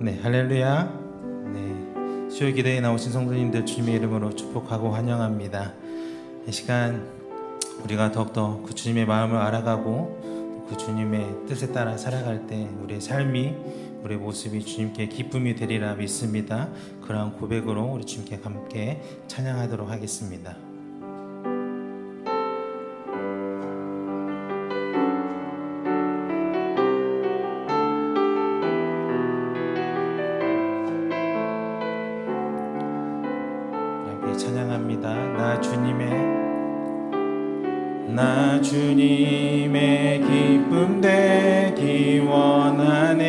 네, 할렐루야. 네, 수요 기도에 나오신 성도님들 주님의 이름으로 축복하고 환영합니다. 이 시간 우리가 더욱더 그 주님의 마음을 알아가고 그 주님의 뜻에 따라 살아갈 때 우리의 삶이, 우리의 모습이 주님께 기쁨이 되리라 믿습니다. 그러한 고백으로 우리 주님께 함께 찬양하도록 하겠습니다. 찬양합니다. 나 주님의 기쁨 되기 원하네.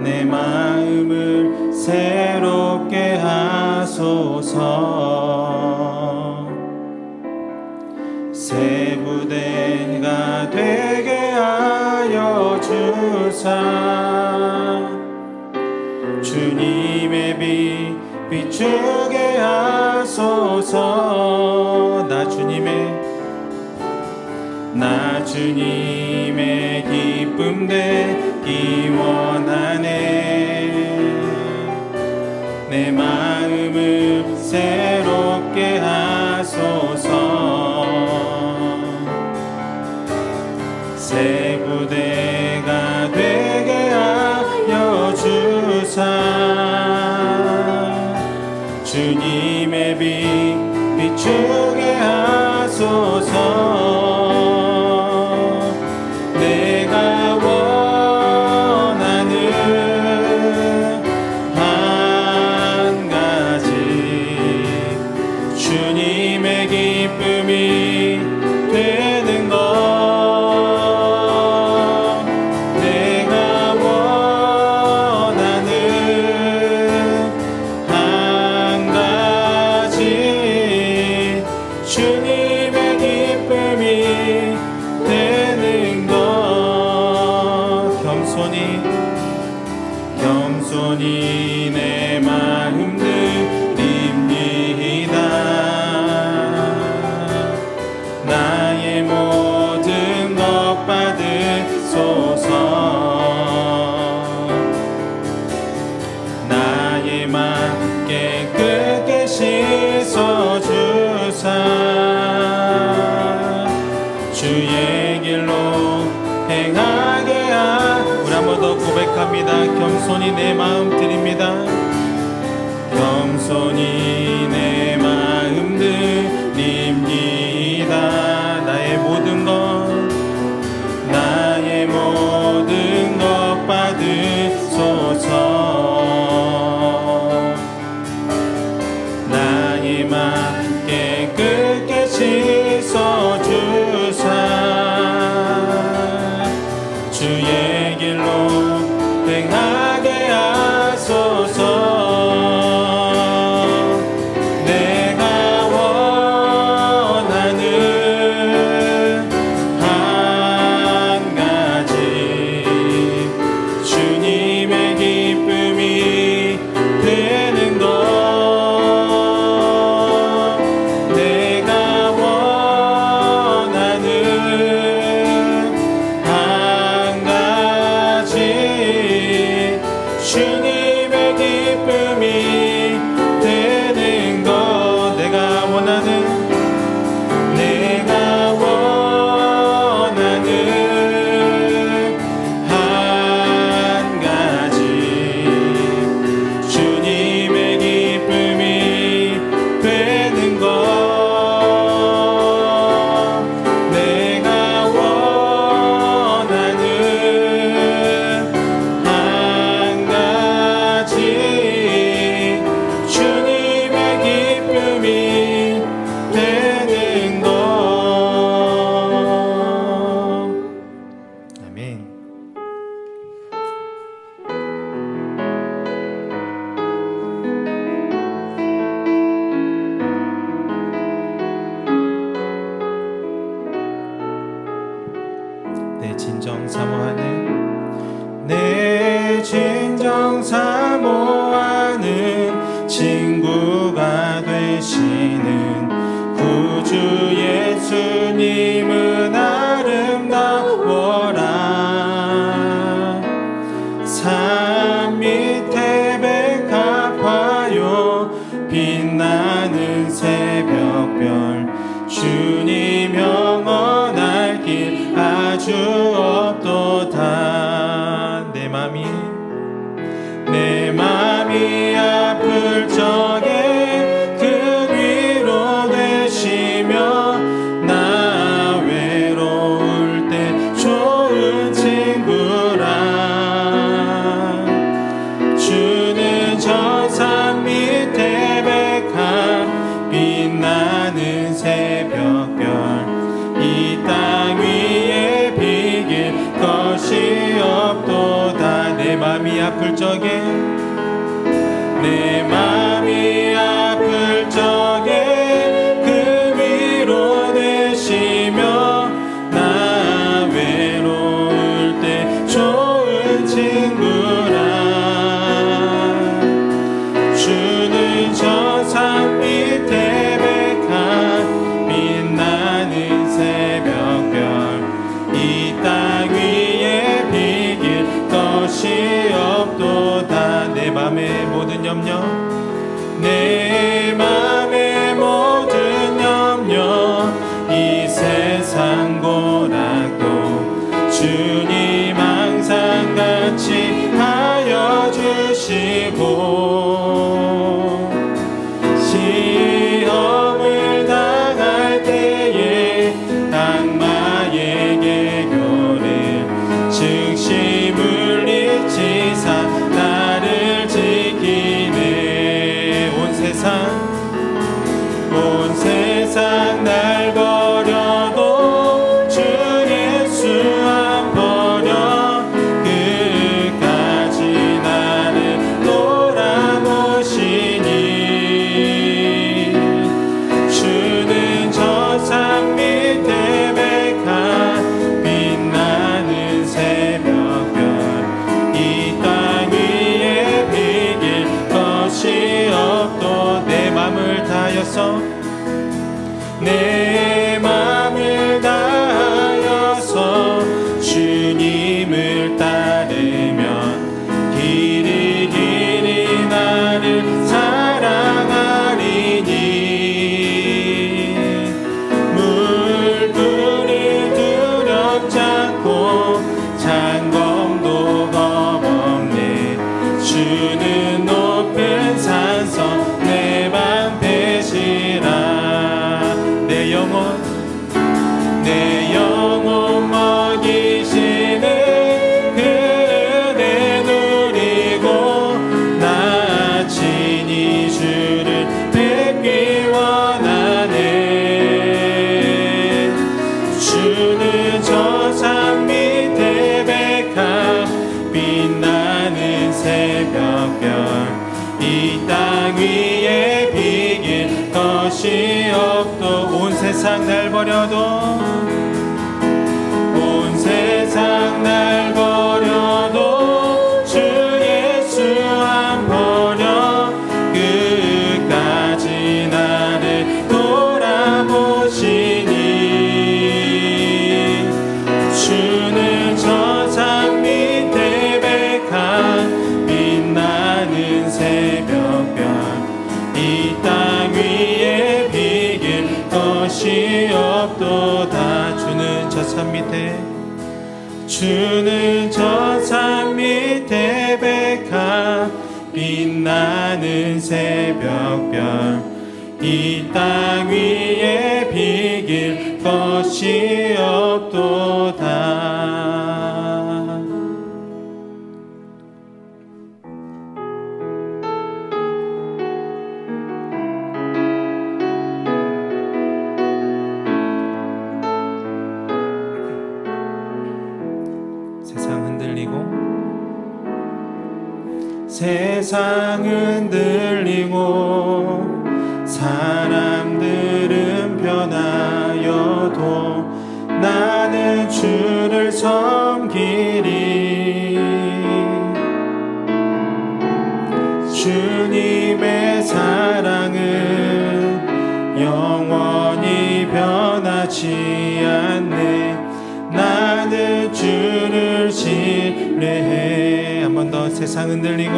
내 마음을 새롭게 하소서. 새 부대가 되게 하여 주사. 주님의 빛 비추게 하소서. 나 주님의 기쁨 되기 원하네. 내 마음을 새롭게 하소서. 새 부대가 되게 하여 주사. 주님의 빛 비추게 하소서. 내가 원하는 한 가지, 주님의 기쁨이 되는 것. 내가 원하는 한 가지, 주님의 기쁨이 되는 것. 겸손히 내 마음 드립니다. 나의 모든 것 받으소서. 나의 맘 깨끗게 씻어주사. 주의 길로 행하게 우리 한 번 더 고백합니다. 겸손히 내 마음 드립니다. 겸손히 내 마음 드립니다. 나의 모든 것 받으소서. 나의 맘 깨끗게 씻어주사. 주의 길로 행하게 하소서. 내가 원하는 한 가지, 주님의 기쁨이 되는 것. 내가 원하는 한 가지, 주님의 기쁨이 되는 것. 내가 원하는 한 가지, 주님의 기쁨이 되는 것. 내가 원하는 한 가지, 주님의 기쁨이 되는 것. 아멘. 내 진정 사모하는 친구가 되시는 구주 예수님은 아름다워라. 아플 적에 내 맘이 아플 적에 그 위로 되시며 나 외로울 때 좋은 친구라 주는 저 산 밑에 백한 빛나는 새벽별 이 땅 위에 비길 것이 없도다 내 맘의 모든 염려 내 맘의 모든 염려 이 세상 고락도 주님 항상 같이 하여 주시고 시험을 당할 때에 악마의 개교를 즉시 물리치사 나를 지키네 온 세상 날 버려도 주 예수 안 버려 끝까지 나를 돌아보시니 주는 저 산 밑에 백한 빛나는 새벽별 이 땅 위에 비길 것이 없도 내 맘을 다하여서 내 맘을 다하여서 주님을 따르면 길이 나를 사랑하리니 물불이 두렵지 않고 장검도 겁없네 주는 높은 산성 내 맘 되시라 내 영혼 먹이시는 그 은혜 누리고 나 친히 주를 뵙기 원하네 주는 저 산 밑에 백한 빛나는 새벽별 이 땅 위에 비길 것이 없도 온 세상 날 버려도 온 세상 날 버려도 주 예수 안 버려 끝까지 나를 돌아보시니 주는 저 산 밑에 백한 빛나는 새벽별 이 땅 위에 비길 것이 없도다 주는 저 산 밑에 백한 빛나는 새벽별 이 땅 위에 비길 것이 없도다 세상 흔들리고 사람들은 변하여도 나는 주를 섬기리 주님의 사랑은 영원히 변하지 않네 나는 주를 신뢰해 한 번 더 세상 흔들리고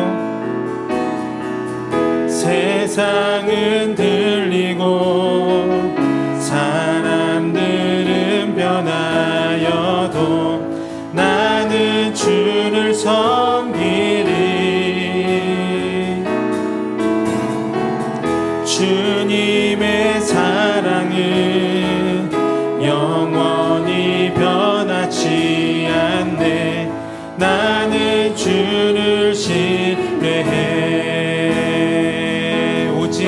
사람들은 변하여도 나는 주를 섬기리 주님의 사랑은 영원히 변하지 않네 나는 주를 신뢰해 오직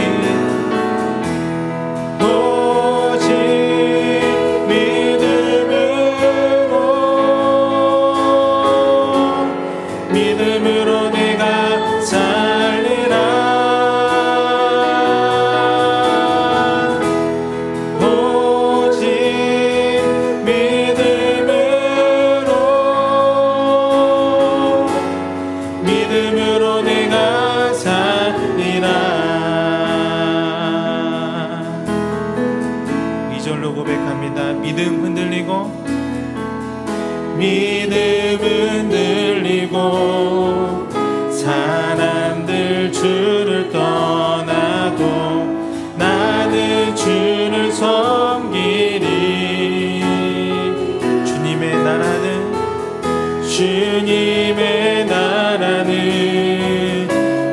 흔들리고 믿음은 들리고 사람들 주를 떠나도 나는 주를 섬기리. 주님의 나라는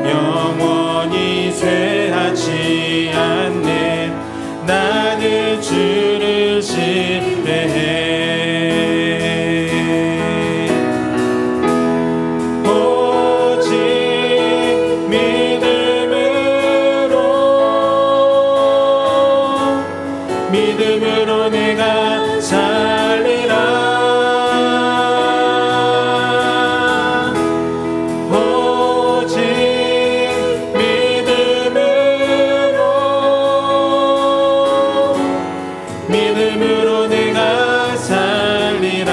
영원히 쇠하지 않네. 나는 주를 신뢰해. 오직 믿음으로 내가 살리라. 믿음으로 내가 살리라.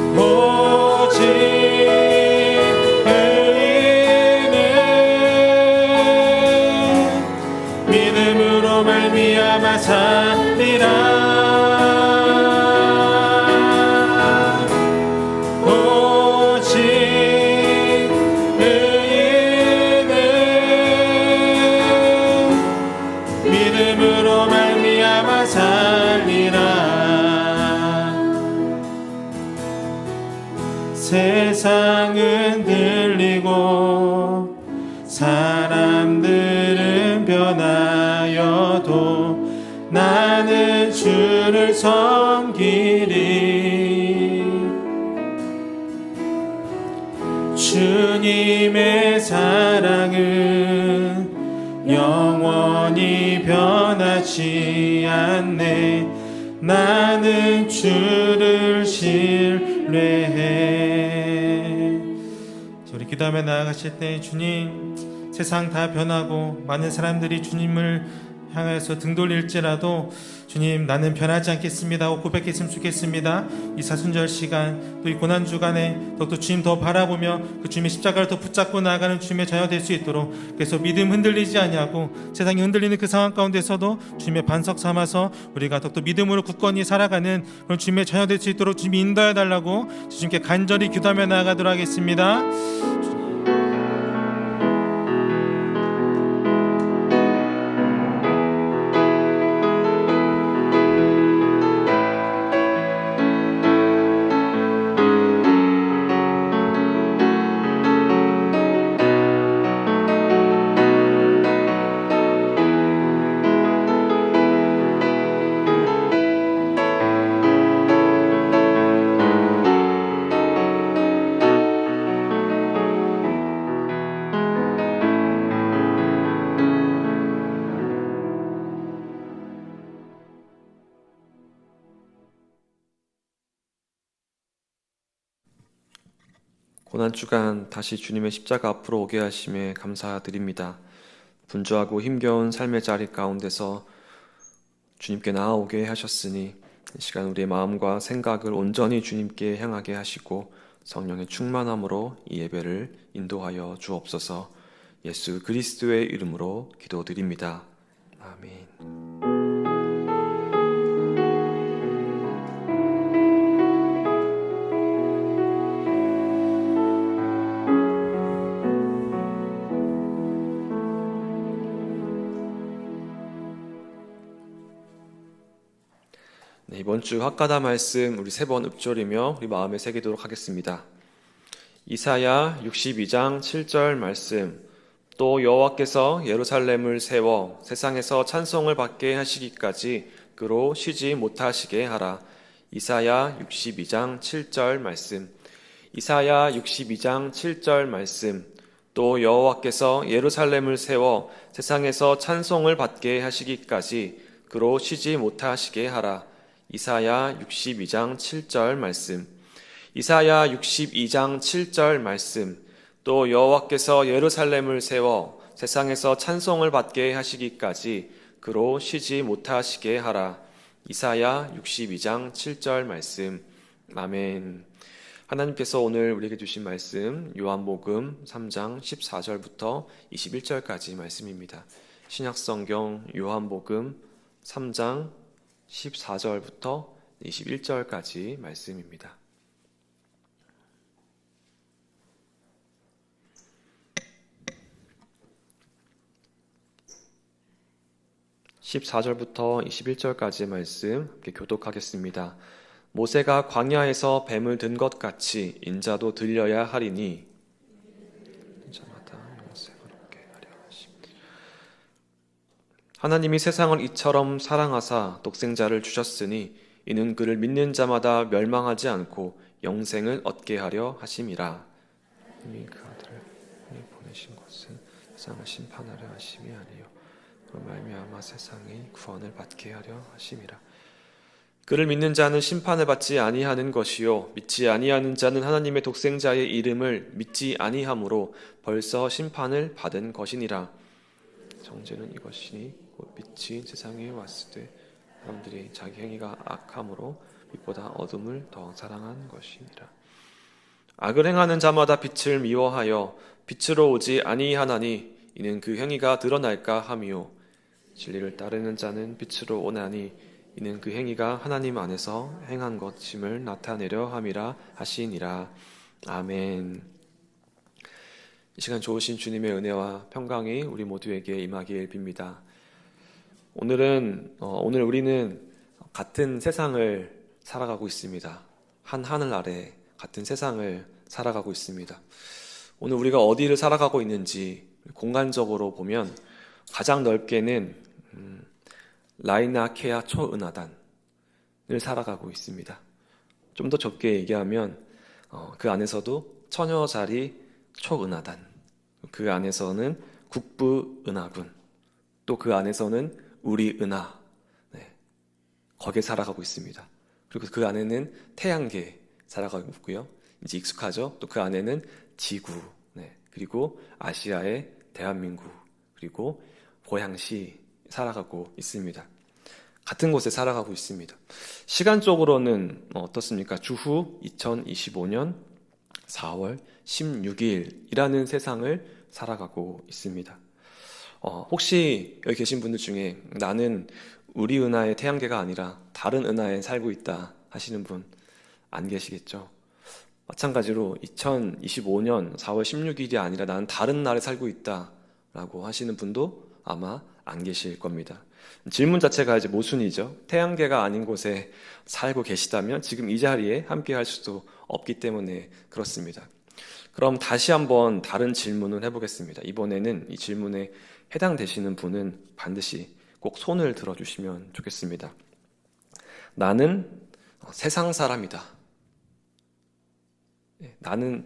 오직 의인은 믿음으로 말미암아 살리라. 믿음으로 말미암아 살리라. 세상은 들리고 사람들은 변하여도 나는 주를 섬기리. 주님의 사랑은 영원히 변하지 않네. 나는 주를 신뢰해. 우리 기도하며 나아가실 때 주님, 세상 다 변하고 많은 사람들이 주님을 향해서 등 돌릴지라도 주님, 나는 변하지 않겠습니다 하고 고백했으면 좋겠습니다. 이 사순절 시간, 또 이 고난 주간에 더욱더 주님 더 바라보며 그 주님의 십자가를 더 붙잡고 나아가는 주님의 자녀 될 수 있도록, 그래서 믿음 흔들리지 아니하고 세상이 흔들리는 그 상황 가운데서도 주님의 반석 삼아서 우리가 더욱더 믿음으로 굳건히 살아가는 그런 주님의 자녀 될 수 있도록 주님이 인도해 달라고 주님께 간절히 기도하며 나아가도록 하겠습니다. 고난주간 다시 주님의 십자가 앞으로 오게 하심에 감사드립니다. 분주하고 힘겨운 삶의 자리 가운데서 주님께 나아오게 하셨으니 이 시간 우리의 마음과 생각을 온전히 주님께 향하게 하시고 성령의 충만함으로 이 예배를 인도하여 주옵소서. 예수 그리스도의 이름으로 기도드립니다. 아멘. 이번 주 학가다 말씀 우리 3번 읊조리며 우리 마음에 새기도록 하겠습니다. 이사야 62장 7절 말씀. 또 여호와께서 예루살렘을 세워 세상에서 찬송을 받게 하시기까지 그로 쉬지 못하시게 하라. 이사야 62장 7절 말씀. 이사야 62장 7절 말씀. 또 여호와께서 예루살렘을 세워 세상에서 찬송을 받게 하시기까지 그로 쉬지 못하시게 하라. 이사야 62장 7절 말씀. 이사야 62장 7절 말씀. 또 여호와께서 예루살렘을 세워 세상에서 찬송을 받게 하시기까지 그로 쉬지 못하시게 하라. 이사야 62장 7절 말씀. 아멘. 하나님께서 오늘 우리에게 주신 말씀 요한복음 3장 14절부터 21절까지 말씀입니다. 신약성경 요한복음 3장 14절부터 21절까지 말씀입니다. 14절부터 21절까지 말씀 함께 교독하겠습니다. 모세가 광야에서 뱀을 든 것 같이 인자도 들려야 하리니 하나님이 세상을 이처럼 사랑하사 독생자를 주셨으니 이는 그를 믿는 자마다 멸망하지 않고 영생을 얻게 하려 하심이라. 하나님이 그 아들을 보내신 것은 세상을 심판하려 하심이 아니요 그로 말미암아 세상이 구원을 받게 하려 하심이라. 그를 믿는 자는 심판을 받지 아니하는 것이요 믿지 아니하는 자는 하나님의 독생자의 이름을 믿지 아니하므로 벌써 심판을 받은 것이니라. 정죄는 이것이니 곧 빛이 세상에 왔을 때 사람들이 자기 행위가 악함으로 빛보다 어둠을 더 사랑한 것이니라. 악을 행하는 자마다 빛을 미워하여 빛으로 오지 아니하나니 이는 그 행위가 드러날까 함이요 진리를 따르는 자는 빛으로 오나니 이는 그 행위가 하나님 안에서 행한 것임을 나타내려 함이라 하시니라. 아멘. 이 시간 좋으신 주님의 은혜와 평강이 우리 모두에게 임하길 빕니다. 오늘 우리는 같은 세상을 살아가고 있습니다. 한 하늘 아래 같은 세상을 살아가고 있습니다. 오늘 우리가 어디를 살아가고 있는지 공간적으로 보면 가장 넓게는 라이나케아 초은하단을 살아가고 있습니다. 좀 더 좁게 얘기하면 그 안에서도 처녀자리 초은하단, 그 안에서는 국부은하군, 또 그 안에서는 우리은하, 거기에 살아가고 있습니다. 그리고 그 안에는 태양계 살아가고 있고요. 이제 익숙하죠? 또 그 안에는 지구, 그리고 아시아의 대한민국, 그리고 고양시 살아가고 있습니다. 같은 곳에 살아가고 있습니다. 시간적으로는 어떻습니까? 주후 2025년 4월 16일이라는 세상을 살아가고 있습니다. 혹시 여기 계신 분들 중에 나는 우리 은하의 태양계가 아니라 다른 은하에 살고 있다 하시는 분 안 계시겠죠? 마찬가지로 2025년 4월 16일이 아니라 나는 다른 날에 살고 있다 라고 하시는 분도 아마 안 계실 겁니다. 질문 자체가 이제 모순이죠. 태양계가 아닌 곳에 살고 계시다면 지금 이 자리에 함께 할 수도 없기 때문에 그렇습니다. 그럼 다시 한번 다른 질문을 해보겠습니다. 이번에는 이 질문에 해당되시는 분은 반드시 꼭 손을 들어주시면 좋겠습니다. 나는 세상 사람이다. 나는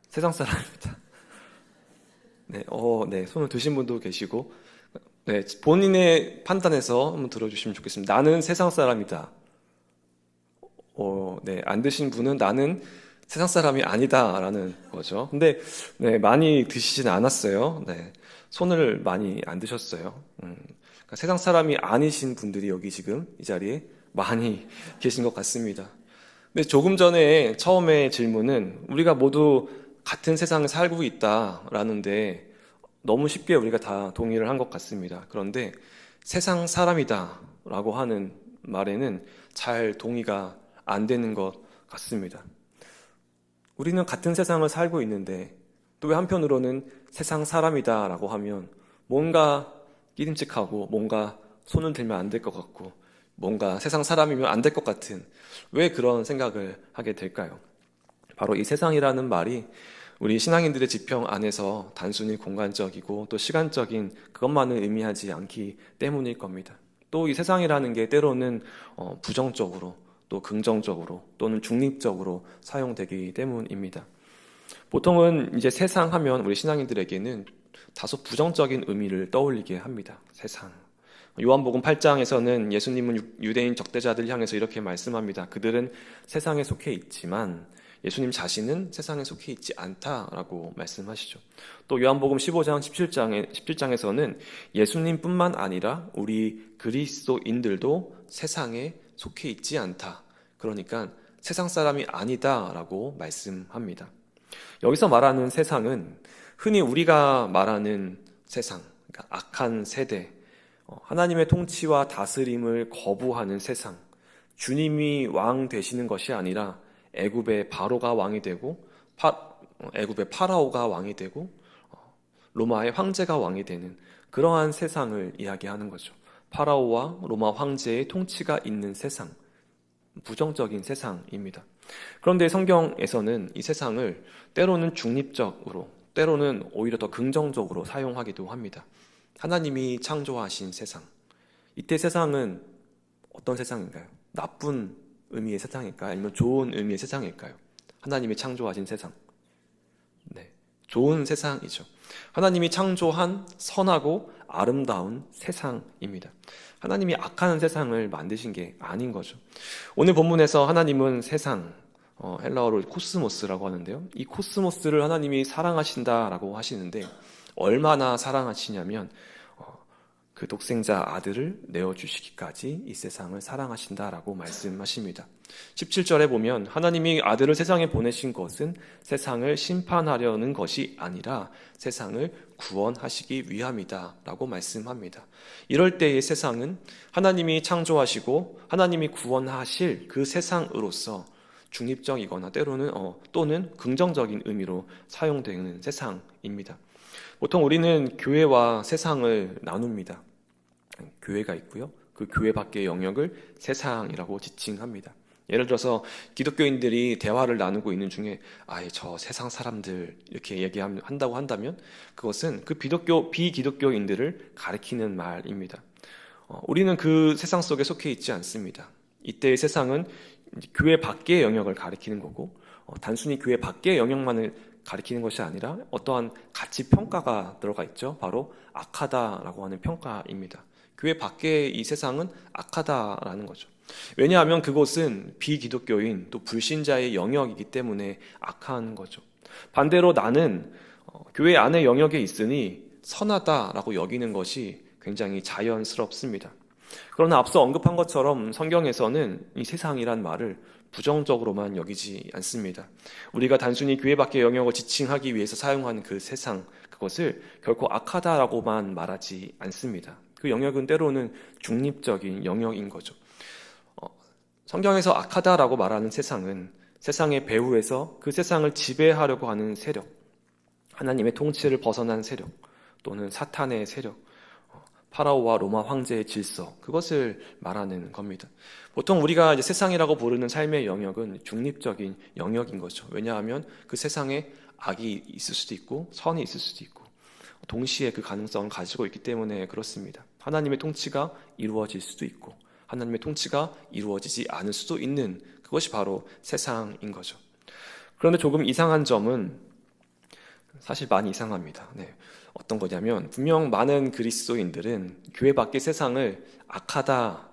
세상 사람입니다. 손을 드신 분도 계시고, 본인의 판단에서 한번 들어주시면 좋겠습니다. 나는 세상 사람이다. 안 드신 분은 나는 세상 사람이 아니다라는 거죠. 근데 많이 드시진 않았어요. 손을 많이 안 드셨어요. 그러니까 세상 사람이 아니신 분들이 여기 지금 이 자리에 많이 계신 것 같습니다. 근데 조금 전에 처음에 질문은 우리가 모두 같은 세상을 살고 있다라는데 너무 쉽게 우리가 다 동의를 한 것 같습니다. 그런데 세상 사람이다 라고 하는 말에는 잘 동의가 안 되는 것 같습니다. 우리는 같은 세상을 살고 있는데 또 왜 한편으로는 세상 사람이다 라고 하면 뭔가 끼림칙하고 뭔가 손을 들면 안 될 것 같고 뭔가 세상 사람이면 안 될 것 같은, 왜 그런 생각을 하게 될까요? 바로 이 세상이라는 말이 우리 신앙인들의 지평 안에서 단순히 공간적이고 또 시간적인 그것만을 의미하지 않기 때문일 겁니다. 또 이 세상이라는 게 때로는 부정적으로 또 긍정적으로 또는 중립적으로 사용되기 때문입니다. 보통은 이제 세상 하면 우리 신앙인들에게는 다소 부정적인 의미를 떠올리게 합니다. 세상. 요한복음 8장에서는 예수님은 유대인 적대자들 향해서 이렇게 말씀합니다. 그들은 세상에 속해 있지만 예수님 자신은 세상에 속해 있지 않다라고 말씀하시죠. 또 요한복음 15장 17장에서는 예수님뿐만 아니라 우리 그리스도인들도 세상에 속해 있지 않다. 그러니까 세상 사람이 아니다라고 말씀합니다. 여기서 말하는 세상은 흔히 우리가 말하는 세상, 그러니까 악한 세대, 하나님의 통치와 다스림을 거부하는 세상, 주님이 왕 되시는 것이 아니라 애굽의 바로가 왕이 되고 애굽의 파라오가 왕이 되고 로마의 황제가 왕이 되는 그러한 세상을 이야기하는 거죠. 파라오와 로마 황제의 통치가 있는 세상, 부정적인 세상입니다. 그런데 성경에서는 이 세상을 때로는 중립적으로, 때로는 오히려 더 긍정적으로 사용하기도 합니다. 하나님이 창조하신 세상, 이때 세상은 어떤 세상인가요? 나쁜 의미의 세상일까요? 아니면 좋은 의미의 세상일까요? 하나님이 창조하신 세상, 네, 좋은 세상이죠. 하나님이 창조한 선하고 아름다운 세상입니다. 하나님이 악한 세상을 만드신 게 아닌 거죠. 오늘 본문에서 하나님은 세상, 헬라어로 코스모스라고 하는데요. 이 코스모스를 하나님이 사랑하신다라고 하시는데 얼마나 사랑하시냐면 그 독생자 아들을 내어주시기까지 이 세상을 사랑하신다라고 말씀하십니다. 17절에 보면 하나님이 아들을 세상에 보내신 것은 세상을 심판하려는 것이 아니라 세상을 구원하시기 위함이다 라고 말씀합니다. 이럴 때의 세상은 하나님이 창조하시고 하나님이 구원하실 그 세상으로서 중립적이거나 때로는 또는 긍정적인 의미로 사용되는 세상입니다. 보통 우리는 교회와 세상을 나눕니다. 교회가 있고요. 그 교회 밖의 영역을 세상이라고 지칭합니다. 예를 들어서 기독교인들이 대화를 나누고 있는 중에 저 세상 사람들 이렇게 얘기한다고 한다면 그것은 그 비기독교인들을 가리키는 말입니다. 우리는 그 세상 속에 속해 있지 않습니다. 이때의 세상은 교회 밖의 영역을 가리키는 거고 단순히 교회 밖의 영역만을 가리키는 것이 아니라 어떠한 가치 평가가 들어가 있죠. 바로 악하다라고 하는 평가입니다. 교회 밖의 이 세상은 악하다라는 거죠. 왜냐하면 그곳은 비기독교인 또 불신자의 영역이기 때문에 악한 거죠. 반대로 나는 교회 안의 영역에 있으니 선하다라고 여기는 것이 굉장히 자연스럽습니다. 그러나 앞서 언급한 것처럼 성경에서는 이 세상이란 말을 부정적으로만 여기지 않습니다. 우리가 단순히 교회 밖의 영역을 지칭하기 위해서 사용하는 그 세상, 그것을 결코 악하다라고만 말하지 않습니다. 그 영역은 때로는 중립적인 영역인 거죠. 성경에서 악하다라고 말하는 세상은 세상의 배후에서 그 세상을 지배하려고 하는 세력, 하나님의 통치를 벗어난 세력, 또는 사탄의 세력, 파라오와 로마 황제의 질서, 그것을 말하는 겁니다. 보통 우리가 이제 세상이라고 부르는 삶의 영역은 중립적인 영역인 거죠. 왜냐하면 그 세상에 악이 있을 수도 있고 선이 있을 수도 있고 동시에 그 가능성을 가지고 있기 때문에 그렇습니다. 하나님의 통치가 이루어질 수도 있고 하나님의 통치가 이루어지지 않을 수도 있는 그것이 바로 세상인 거죠. 그런데 조금 이상한 점은 사실 많이 이상합니다. 네. 어떤 거냐면 분명 많은 그리스도인들은 교회 밖의 세상을 악하다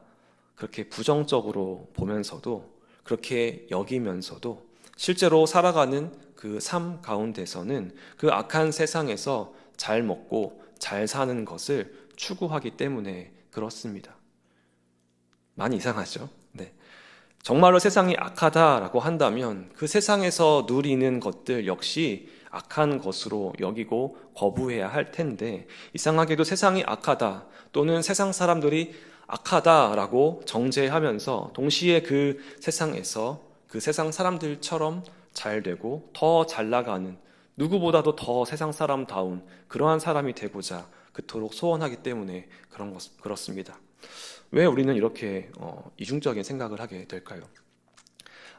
그렇게 부정적으로 보면서도 그렇게 여기면서도 실제로 살아가는 그 삶 가운데서는 그 악한 세상에서 잘 먹고 잘 사는 것을 추구하기 때문에 그렇습니다. 많이 이상하죠? 네. 정말로 세상이 악하다라고 한다면 그 세상에서 누리는 것들 역시 악한 것으로 여기고 거부해야 할 텐데 이상하게도 세상이 악하다 또는 세상 사람들이 악하다라고 정죄하면서 동시에 그 세상에서 그 세상 사람들처럼 잘 되고 더 잘 나가는 누구보다도 더 세상 사람다운 그러한 사람이 되고자 그토록 소원하기 때문에 그렇습니다. 왜 우리는 이렇게 이중적인 생각을 하게 될까요?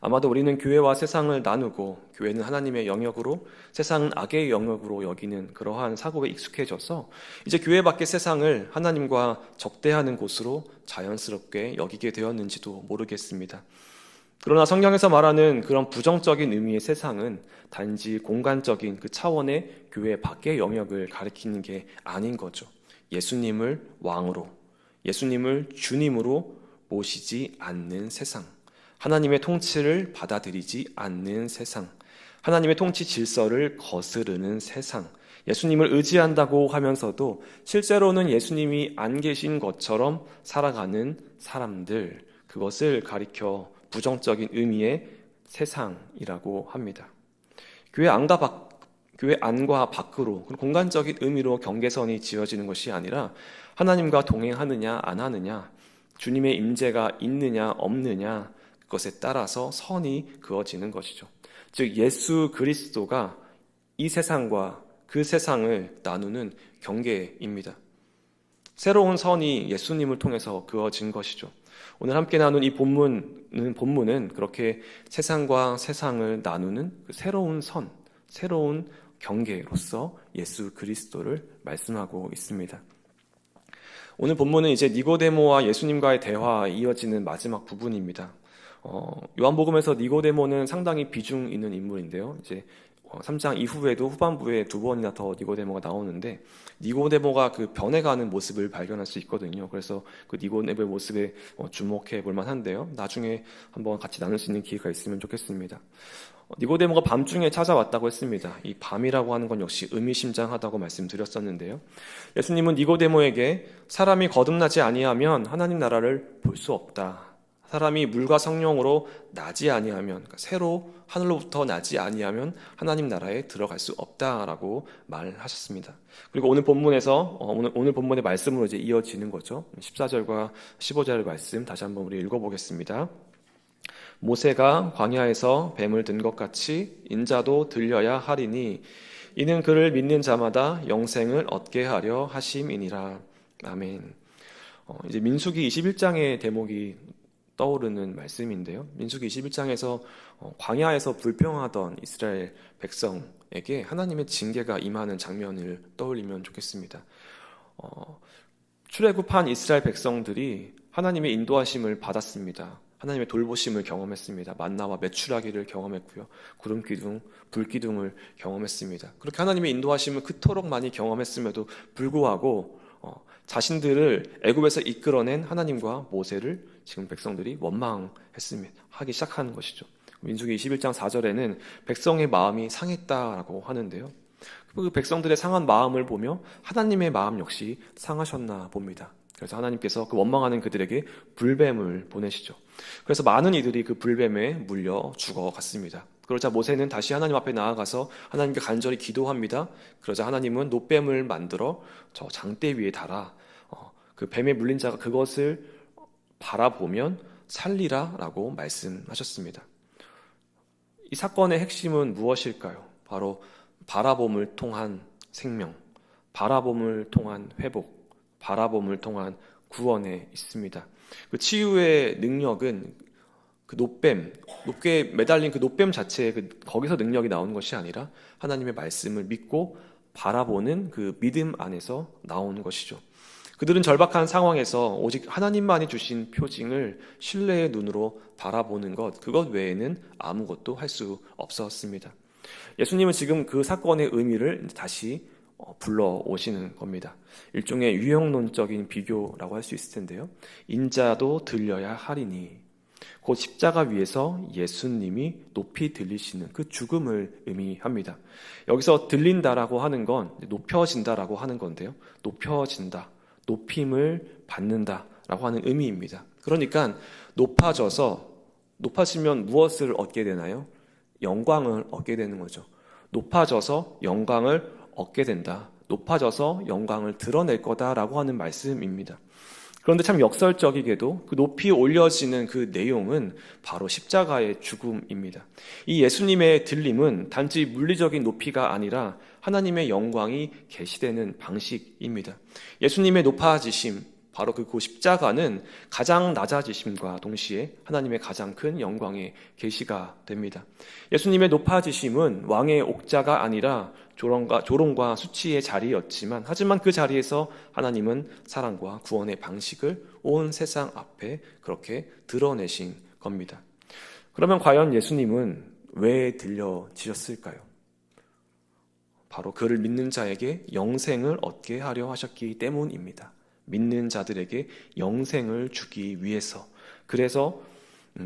아마도 우리는 교회와 세상을 나누고 교회는 하나님의 영역으로 세상은 악의 영역으로 여기는 그러한 사고에 익숙해져서 이제 교회 밖의 세상을 하나님과 적대하는 곳으로 자연스럽게 여기게 되었는지도 모르겠습니다. 그러나 성경에서 말하는 그런 부정적인 의미의 세상은 단지 공간적인 그 차원의 교회 밖의 영역을 가리키는 게 아닌 거죠. 예수님을 왕으로, 예수님을 주님으로 모시지 않는 세상, 하나님의 통치를 받아들이지 않는 세상, 하나님의 통치 질서를 거스르는 세상, 예수님을 의지한다고 하면서도 실제로는 예수님이 안 계신 것처럼 살아가는 사람들, 그것을 가리켜 부정적인 의미의 세상이라고 합니다. 교회 안과 교회 안과 밖으로 공간적인 의미로 경계선이 지어지는 것이 아니라 하나님과 동행하느냐 안 하느냐, 주님의 임재가 있느냐 없느냐, 그것에 따라서 선이 그어지는 것이죠. 즉 예수 그리스도가 이 세상과 그 세상을 나누는 경계입니다. 새로운 선이 예수님을 통해서 그어진 것이죠. 오늘 함께 나눈 이 본문은 그렇게 세상과 세상을 나누는 그 새로운 선, 새로운 경계로서 예수 그리스도를 말씀하고 있습니다. 오늘 본문은 이제 니고데모와 예수님과의 대화에 이어지는 마지막 부분입니다. 요한복음에서 니고데모는 상당히 비중 있는 인물인데요. 이제 3장 이후에도 후반부에 2번이나 더 니고데모가 나오는데, 니고데모가 그 변해가는 모습을 발견할 수 있거든요. 그래서 그 니고데모의 모습에 주목해 볼 만한데요. 나중에 한번 같이 나눌 수 있는 기회가 있으면 좋겠습니다. 니고데모가 밤중에 찾아왔다고 했습니다. 이 밤이라고 하는 건 역시 의미심장하다고 말씀드렸었는데요. 예수님은 니고데모에게 사람이 거듭나지 아니하면 하나님 나라를 볼 수 없다. 사람이 물과 성령으로 나지 아니하면, 그러니까 새로 하늘로부터 나지 아니하면 하나님 나라에 들어갈 수 없다라고 말하셨습니다. 그리고 오늘 본문에서 오늘 본문의 말씀으로 이제 이어지는 거죠. 14절과 15절의 말씀 다시 한번 우리 읽어보겠습니다. 모세가 광야에서 뱀을 든 것 같이 인자도 들려야 하리니 이는 그를 믿는 자마다 영생을 얻게 하려 하심이니라. 아멘. 이제 민수기 21장의 대목이 떠오르는 말씀인데요. 민수기 21장에서 광야에서 불평하던 이스라엘 백성에게 하나님의 징계가 임하는 장면을 떠올리면 좋겠습니다. 출애굽한 이스라엘 백성들이 하나님의 인도하심을 받았습니다. 하나님의 돌보심을 경험했습니다. 만나와 메추라기를 경험했고요. 구름 기둥, 불 기둥을 경험했습니다. 그렇게 하나님의 인도하심을 그토록 많이 경험했음에도 불구하고 자신들을 애굽에서 이끌어낸 하나님과 모세를 지금 백성들이 원망했습니다. 하기 시작하는 것이죠. 민수기 21장 4절에는 백성의 마음이 상했다라고 하는데요. 그 백성들의 상한 마음을 보며 하나님의 마음 역시 상하셨나 봅니다. 그래서 하나님께서 그 원망하는 그들에게 불뱀을 보내시죠. 그래서 많은 이들이 그 불뱀에 물려 죽어갔습니다. 그러자 모세는 다시 하나님 앞에 나아가서 하나님께 간절히 기도합니다. 그러자 하나님은 놋뱀을 만들어 저 장대 위에 달아 그 뱀에 물린 자가 그것을 바라보면 살리라라고 말씀하셨습니다. 이 사건의 핵심은 무엇일까요? 바로 바라봄을 통한 생명, 바라봄을 통한 회복, 바라봄을 통한 구원에 있습니다. 그 치유의 능력은 그 높게 매달린 그 놋뱀 자체에 거기서 능력이 나오는 것이 아니라 하나님의 말씀을 믿고 바라보는 그 믿음 안에서 나오는 것이죠. 그들은 절박한 상황에서 오직 하나님만이 주신 표징을 신뢰의 눈으로 바라보는 그것 외에는 아무것도 할 수 없었습니다. 예수님은 지금 그 사건의 의미를 다시 불러오시는 겁니다. 일종의 유형론적인 비교라고 할 수 있을 텐데요. 인자도 들려야 하리니, 곧 십자가 위에서 예수님이 높이 들리시는 그 죽음을 의미합니다. 여기서 들린다라고 하는 건 높여진다라고 하는 건데요. 높여진다, 높임을 받는다라고 하는 의미입니다. 그러니까 높아지면 무엇을 얻게 되나요? 영광을 얻게 되는 거죠. 높아져서 영광을 얻게 된다. 높아져서 영광을 드러낼 거다라고 하는 말씀입니다. 그런데 참 역설적이게도 그 높이 올려지는 그 내용은 바로 십자가의 죽음입니다. 이 예수님의 들림은 단지 물리적인 높이가 아니라 하나님의 영광이 계시되는 방식입니다. 예수님의 높아지심, 바로 그 십자가는 가장 낮아지심과 동시에 하나님의 가장 큰 영광의 계시가 됩니다. 예수님의 높아지심은 왕의 옥자가 아니라 조롱과 수치의 자리였지만, 하지만 그 자리에서 하나님은 사랑과 구원의 방식을 온 세상 앞에 그렇게 드러내신 겁니다. 그러면 과연 예수님은 왜 들려지셨을까요? 바로 그를 믿는 자에게 영생을 얻게 하려 하셨기 때문입니다. 믿는 자들에게 영생을 주기 위해서. 그래서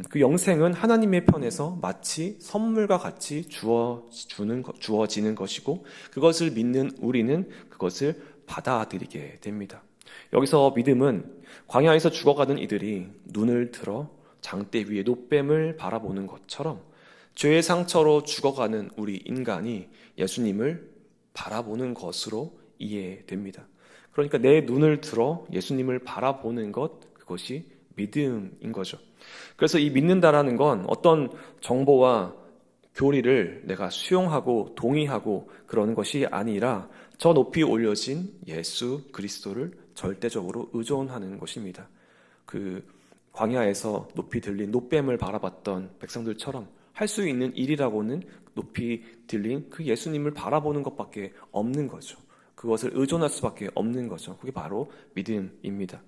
그 영생은 하나님의 편에서 마치 선물과 같이 주어지는 것이고, 그것을 믿는 우리는 그것을 받아들이게 됩니다. 여기서 믿음은 광야에서 죽어가던 이들이 눈을 들어 장대 위에 놋뱀을 바라보는 것처럼 죄의 상처로 죽어가는 우리 인간이 예수님을 바라보는 것으로 이해됩니다. 그러니까 내 눈을 들어 예수님을 바라보는 것, 그것이 믿음인 거죠. 그래서 이 믿는다라는 건 어떤 정보와 교리를 내가 수용하고 동의하고 그러는 것이 아니라 저 높이 올려진 예수 그리스도를 절대적으로 의존하는 것입니다. 그 광야에서 높이 들린 놋뱀을 바라봤던 백성들처럼 할 수 있는 일이라고는 높이 들린 그 예수님을 바라보는 것밖에 없는 거죠. 그것을 의존할 수밖에 없는 거죠. 그게 바로 믿음입니다.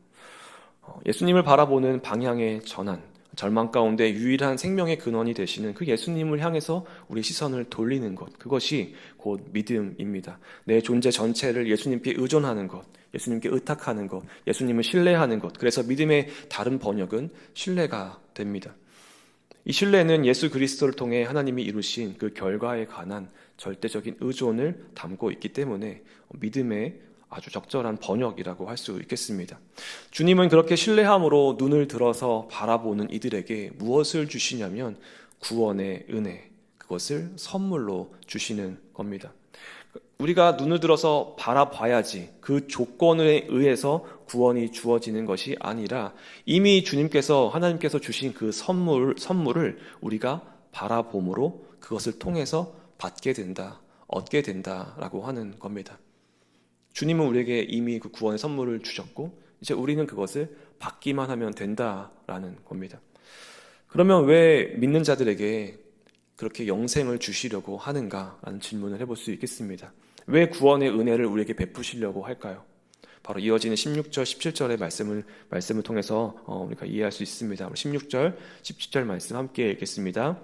예수님을 바라보는 방향의 전환, 절망 가운데 유일한 생명의 근원이 되시는 그 예수님을 향해서 우리 시선을 돌리는 것, 그것이 곧 믿음입니다. 내 존재 전체를 예수님께 의존하는 것, 예수님께 의탁하는 것, 예수님을 신뢰하는 것. 그래서 믿음의 다른 번역은 신뢰가 됩니다. 이 신뢰는 예수 그리스도를 통해 하나님이 이루신 그 결과에 관한 절대적인 의존을 담고 있기 때문에 믿음의 아주 적절한 번역이라고 할 수 있겠습니다. 주님은 그렇게 신뢰함으로 눈을 들어서 바라보는 이들에게 무엇을 주시냐면 구원의 은혜, 그것을 선물로 주시는 겁니다. 우리가 눈을 들어서 바라봐야지 그 조건에 의해서 구원이 주어지는 것이 아니라 이미 주님께서 하나님께서 주신 그 선물을 우리가 바라봄으로 그것을 통해서 받게 된다, 얻게 된다라고 하는 겁니다. 주님은 우리에게 이미 그 구원의 선물을 주셨고 이제 우리는 그것을 받기만 하면 된다라는 겁니다. 그러면 왜 믿는 자들에게 그렇게 영생을 주시려고 하는가라는 질문을 해볼 수 있겠습니다. 왜 구원의 은혜를 우리에게 베푸시려고 할까요? 바로 이어지는 16절, 17절의 말씀을 통해서 우리가 이해할 수 있습니다. 16절, 17절 말씀 함께 읽겠습니다.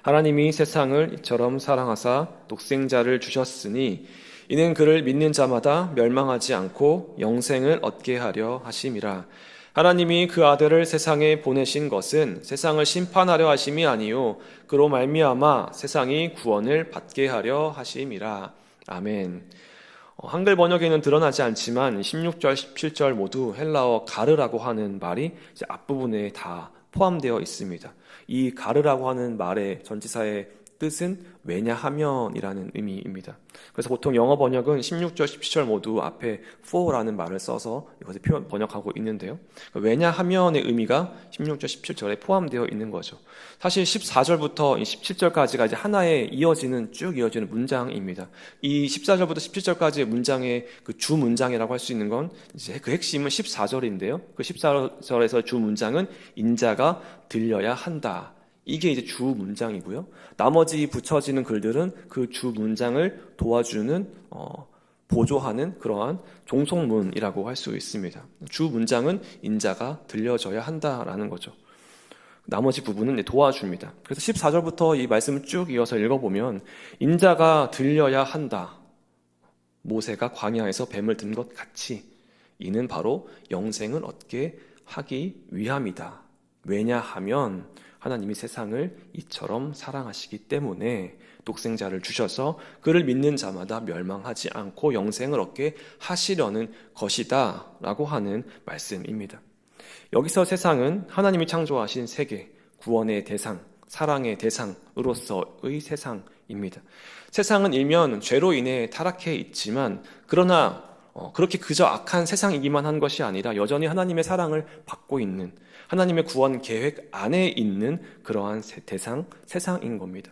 하나님이 세상을 이처럼 사랑하사 독생자를 주셨으니 이는 그를 믿는 자마다 멸망하지 않고 영생을 얻게 하려 하심이라. 하나님이 그 아들을 세상에 보내신 것은 세상을 심판하려 하심이 아니요 그로 말미암아 세상이 구원을 받게 하려 하심이라. 아멘. 한글 번역에는 드러나지 않지만 16절, 17절 모두 헬라어 가르라고 하는 말이 이제 앞부분에 다 포함되어 있습니다. 이 가르라고 하는 말의 전치사의 뜻은 왜냐하면이라는 의미입니다. 그래서 보통 영어 번역은 16절, 17절 모두 앞에 for라는 말을 써서 이것을 번역하고 있는데요. 왜냐하면의 의미가 16절, 17절에 포함되어 있는 거죠. 사실 14절부터 17절까지가 이제 하나의 쭉 이어지는 문장입니다. 이 14절부터 17절까지의 문장의 그 주 문장이라고 할 수 있는 건 이제 그 핵심은 14절인데요. 그 14절에서 주 문장은 인자가 들려야 한다. 이게 이제 주 문장이고요. 나머지 붙여지는 글들은 그 주 문장을 도와주는 보조하는 그러한 종속문이라고 할 수 있습니다. 주 문장은 인자가 들려져야 한다라는 거죠. 나머지 부분은 도와줍니다. 그래서 14절부터 이 말씀을 쭉 이어서 읽어보면 인자가 들려야 한다. 모세가 광야에서 뱀을 든 것 같이 이는 바로 영생을 얻게 하기 위함이다. 왜냐하면 하나님이 세상을 이처럼 사랑하시기 때문에 독생자를 주셔서 그를 믿는 자마다 멸망하지 않고 영생을 얻게 하시려는 것이다 라고 하는 말씀입니다. 여기서 세상은 하나님이 창조하신 세계, 구원의 대상, 사랑의 대상으로서의 세상입니다. 세상은 일면 죄로 인해 타락해 있지만 그러나 그렇게 그저 악한 세상이기만 한 것이 아니라 여전히 하나님의 사랑을 받고 있는 하나님의 구원 계획 안에 있는 그러한 세상인 겁니다.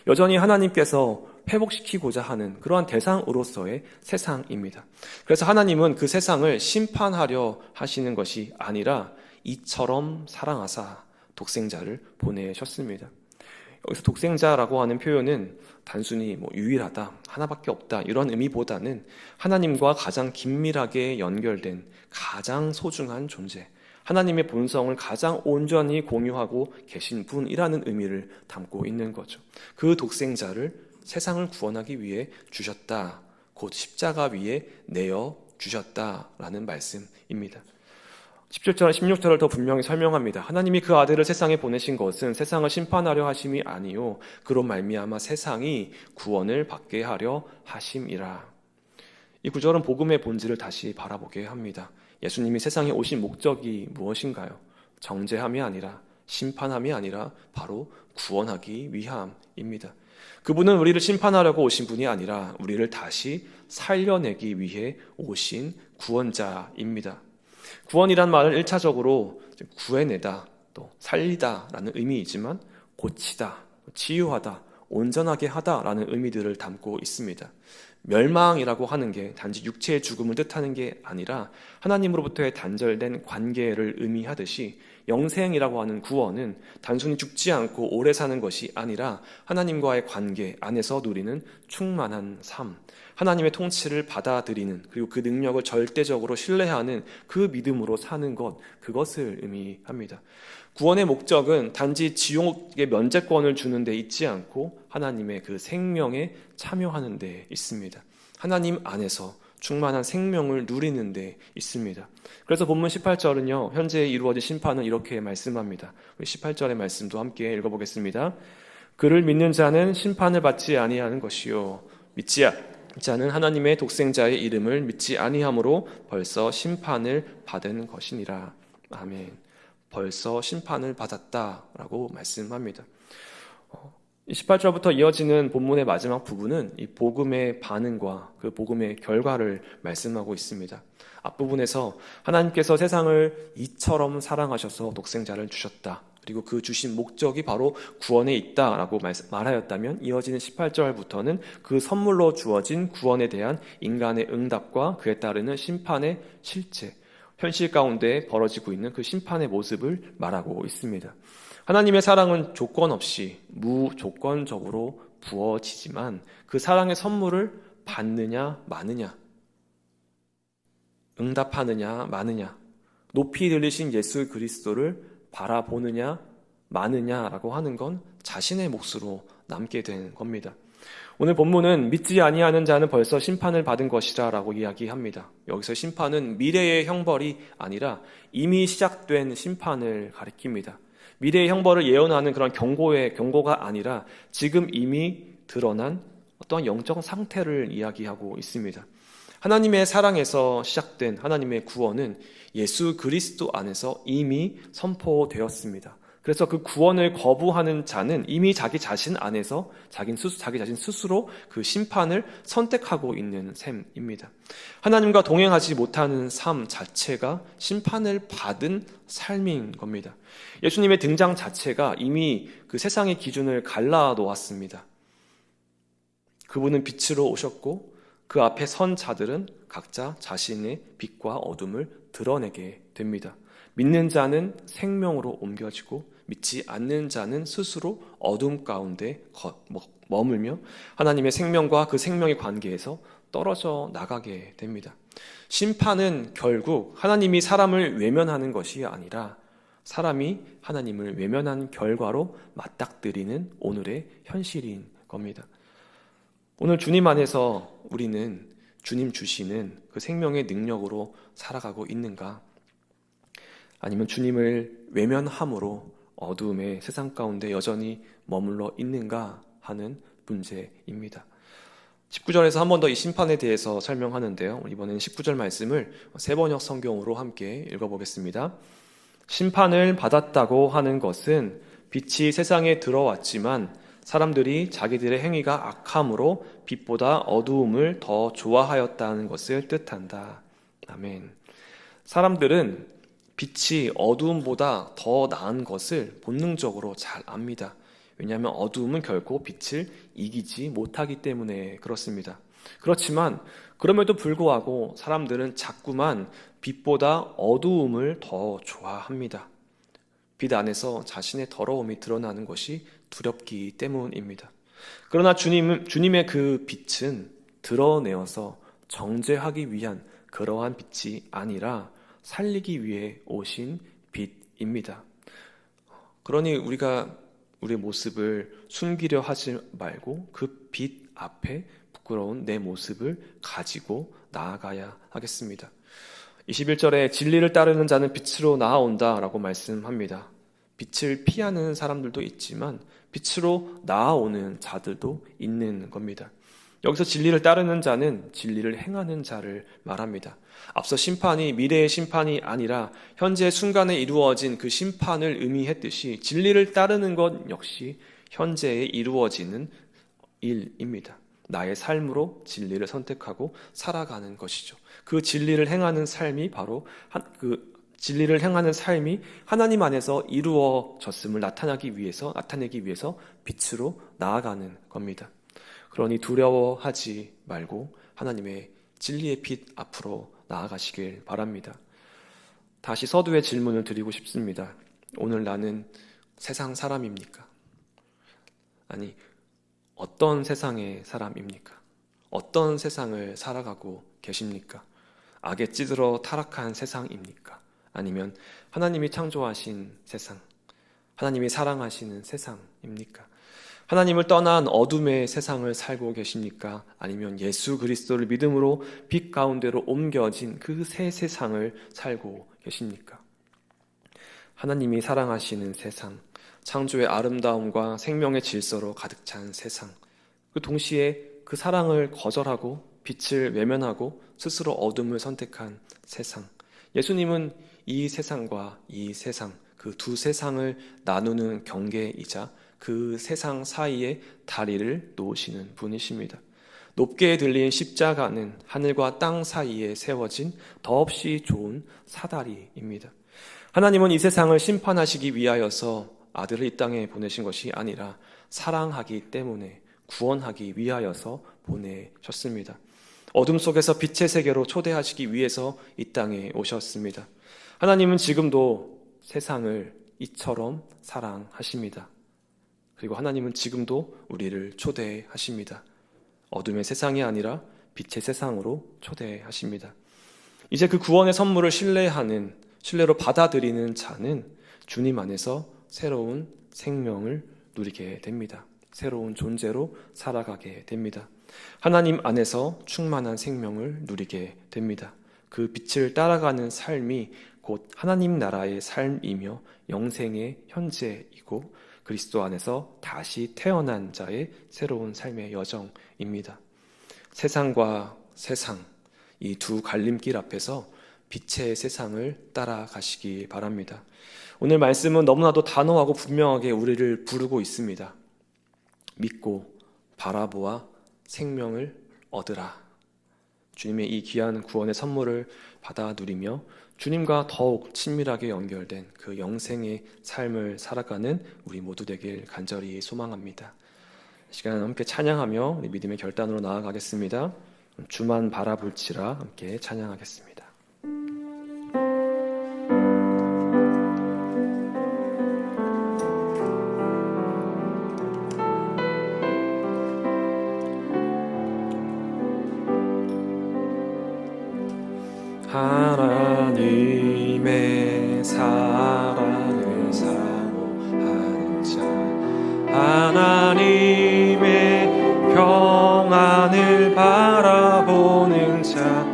여전히 하나님께서 회복시키고자 하는 그러한 대상으로서의 세상입니다. 그래서 하나님은 그 세상을 심판하려 하시는 것이 아니라 이처럼 사랑하사 독생자를 보내셨습니다. 여기서 독생자라고 하는 표현은 단순히 유일하다, 하나밖에 없다 이런 의미보다는 하나님과 가장 긴밀하게 연결된 가장 소중한 존재, 하나님의 본성을 가장 온전히 공유하고 계신 분이라는 의미를 담고 있는 거죠. 그 독생자를 세상을 구원하기 위해 주셨다, 곧 십자가 위에 내어 주셨다라는 말씀입니다. 17절, 16절을 더 분명히 설명합니다. 하나님이 그 아들을 세상에 보내신 것은 세상을 심판하려 하심이 아니요 그로 말미암아 세상이 구원을 받게 하려 하심이라. 이 구절은 복음의 본질을 다시 바라보게 합니다. 예수님이 세상에 오신 목적이 무엇인가요? 정죄함이 아니라 심판함이 아니라 바로 구원하기 위함입니다. 그분은 우리를 심판하려고 오신 분이 아니라 우리를 다시 살려내기 위해 오신 구원자입니다. 구원이란 말은 1차적으로 구해내다, 또 살리다라는 의미이지만 고치다, 치유하다, 온전하게 하다라는 의미들을 담고 있습니다. 멸망이라고 하는 게 단지 육체의 죽음을 뜻하는 게 아니라 하나님으로부터의 단절된 관계를 의미하듯이 영생이라고 하는 구원은 단순히 죽지 않고 오래 사는 것이 아니라 하나님과의 관계 안에서 누리는 충만한 삶, 하나님의 통치를 받아들이는, 그리고 그 능력을 절대적으로 신뢰하는 그 믿음으로 사는 것, 그것을 의미합니다. 구원의 목적은 단지 지옥의 면제권을 주는 데 있지 않고 하나님의 그 생명에 참여하는 데 있습니다. 하나님 안에서 충만한 생명을 누리는 데 있습니다. 그래서 본문 18절은요, 현재 이루어진 심판은 이렇게 말씀합니다. 우리 18절의 말씀도 함께 읽어보겠습니다. 그를 믿는 자는 심판을 받지 아니하는 것이요 믿지 자는 하나님의 독생자의 이름을 믿지 아니함으로 벌써 심판을 받은 것이니라. 아멘. 벌써 심판을 받았다라고 말씀합니다. 18절부터 이어지는 본문의 마지막 부분은 이 복음의 반응과 그 복음의 결과를 말씀하고 있습니다. 앞부분에서 하나님께서 세상을 이처럼 사랑하셔서 독생자를 주셨다. 그리고 그 주신 목적이 바로 구원에 있다라고 말하였다면, 이어지는 18절부터는 그 선물로 주어진 구원에 대한 인간의 응답과 그에 따르는 심판의 실제, 현실 가운데 벌어지고 있는 그 심판의 모습을 말하고 있습니다. 하나님의 사랑은 조건 없이 무조건적으로 부어지지만 그 사랑의 선물을 받느냐 마느냐, 응답하느냐 마느냐, 높이 들리신 예수 그리스도를 바라보느냐 마느냐라고 하는 건 자신의 몫으로 남게 된 겁니다. 오늘 본문은 믿지 아니하는 자는 벌써 심판을 받은 것이라 라고 이야기합니다. 여기서 심판은 미래의 형벌이 아니라 이미 시작된 심판을 가리킵니다. 미래의 형벌을 예언하는 그런 경고가 아니라 지금 이미 드러난 어떤 영적 상태를 이야기하고 있습니다. 하나님의 사랑에서 시작된 하나님의 구원은 예수 그리스도 안에서 이미 선포되었습니다. 그래서 그 구원을 거부하는 자는 이미 자기 자신 안에서 자기 자신 스스로 그 심판을 선택하고 있는 셈입니다. 하나님과 동행하지 못하는 삶 자체가 심판을 받은 삶인 겁니다. 예수님의 등장 자체가 이미 그 세상의 기준을 갈라 놓았습니다. 그분은 빛으로 오셨고 그 앞에 선 자들은 각자 자신의 빛과 어둠을 드러내게 됩니다. 믿는 자는 생명으로 옮겨지고 믿지 않는 자는 스스로 어둠 가운데 머물며 하나님의 생명과 그 생명의 관계에서 떨어져 나가게 됩니다. 심판은 결국 하나님이 사람을 외면하는 것이 아니라 사람이 하나님을 외면한 결과로 맞닥뜨리는 오늘의 현실인 겁니다. 오늘 주님 안에서 우리는 주님 주시는 그 생명의 능력으로 살아가고 있는가? 아니면 주님을 외면함으로 어두움의 세상 가운데 여전히 머물러 있는가 하는 문제입니다. 19절에서 한 번 더 이 심판에 대해서 설명하는데요. 이번에는 19절 말씀을 세번역 성경으로 함께 읽어보겠습니다. 심판을 받았다고 하는 것은 빛이 세상에 들어왔지만 사람들이 자기들의 행위가 악함으로 빛보다 어두움을 더 좋아하였다는 것을 뜻한다. 아멘. 사람들은 빛이 어두움보다 더 나은 것을 본능적으로 잘 압니다. 왜냐하면 어두움은 결코 빛을 이기지 못하기 때문에 그렇습니다. 그렇지만 그럼에도 불구하고 사람들은 자꾸만 빛보다 어두움을 더 좋아합니다. 빛 안에서 자신의 더러움이 드러나는 것이 두렵기 때문입니다. 그러나 주님의 그 빛은 드러내어서 정죄하기 위한 그러한 빛이 아니라 살리기 위해 오신 빛입니다. 그러니 우리가 우리의 모습을 숨기려 하지 말고 그 빛 앞에 부끄러운 내 모습을 가지고 나아가야 하겠습니다. 21절에 진리를 따르는 자는 빛으로 나아온다라고 말씀합니다. 빛을 피하는 사람들도 있지만 빛으로 나아오는 자들도 있는 겁니다. 여기서 진리를 따르는 자는 진리를 행하는 자를 말합니다. 앞서 심판이 미래의 심판이 아니라 현재 순간에 이루어진 그 심판을 의미했듯이 진리를 따르는 것 역시 현재에 이루어지는 일입니다. 나의 삶으로 진리를 선택하고 살아가는 것이죠. 그 진리를 행하는 삶이 바로 진리를 행하는 삶이 하나님 안에서 이루어졌음을 나타내기 위해서 빛으로 나아가는 겁니다. 그러니 두려워하지 말고 하나님의 진리의 빛 앞으로 나아가시길 바랍니다. 다시 서두에 질문을 드리고 싶습니다. 오늘 나는 세상 사람입니까? 아니, 어떤 세상의 사람입니까? 어떤 세상을 살아가고 계십니까? 악에 찌들어 타락한 세상입니까? 아니면 하나님이 창조하신 세상, 하나님이 사랑하시는 세상입니까? 하나님을 떠난 어둠의 세상을 살고 계십니까? 아니면 예수 그리스도를 믿음으로 빛 가운데로 옮겨진 그 새 세상을 살고 계십니까? 하나님이 사랑하시는 세상, 창조의 아름다움과 생명의 질서로 가득 찬 세상, 그 동시에 그 사랑을 거절하고 빛을 외면하고 스스로 어둠을 선택한 세상. 예수님은 이 세상과 이 세상, 그 두 세상을 나누는 경계이자 그 세상 사이에 다리를 놓으시는 분이십니다. 높게 들린 십자가는 하늘과 땅 사이에 세워진 더없이 좋은 사다리입니다. 하나님은 이 세상을 심판하시기 위하여서 아들을 이 땅에 보내신 것이 아니라 사랑하기 때문에 구원하기 위하여서 보내셨습니다. 어둠 속에서 빛의 세계로 초대하시기 위해서 이 땅에 오셨습니다. 하나님은 지금도 세상을 이처럼 사랑하십니다. 그리고 하나님은 지금도 우리를 초대하십니다. 어둠의 세상이 아니라 빛의 세상으로 초대하십니다. 이제 그 구원의 선물을 신뢰로 받아들이는 자는 주님 안에서 새로운 생명을 누리게 됩니다. 새로운 존재로 살아가게 됩니다. 하나님 안에서 충만한 생명을 누리게 됩니다. 그 빛을 따라가는 삶이 곧 하나님 나라의 삶이며 영생의 현재이고 그리스도 안에서 다시 태어난 자의 새로운 삶의 여정입니다. 세상과 세상, 이 두 갈림길 앞에서 빛의 세상을 따라가시기 바랍니다. 오늘 말씀은 너무나도 단호하고 분명하게 우리를 부르고 있습니다. 믿고 바라보아 생명을 얻으라. 주님의 이 귀한 구원의 선물을 받아 누리며 주님과 더욱 친밀하게 연결된 그 영생의 삶을 살아가는 우리 모두 되길 간절히 소망합니다. 이 시간 함께 찬양하며 우리 믿음의 결단으로 나아가겠습니다. 주만 바라볼지라 함께 찬양하겠습니다. 하나님의 사랑을 사모하는 자, 하나님의 평안을 바라보는 자,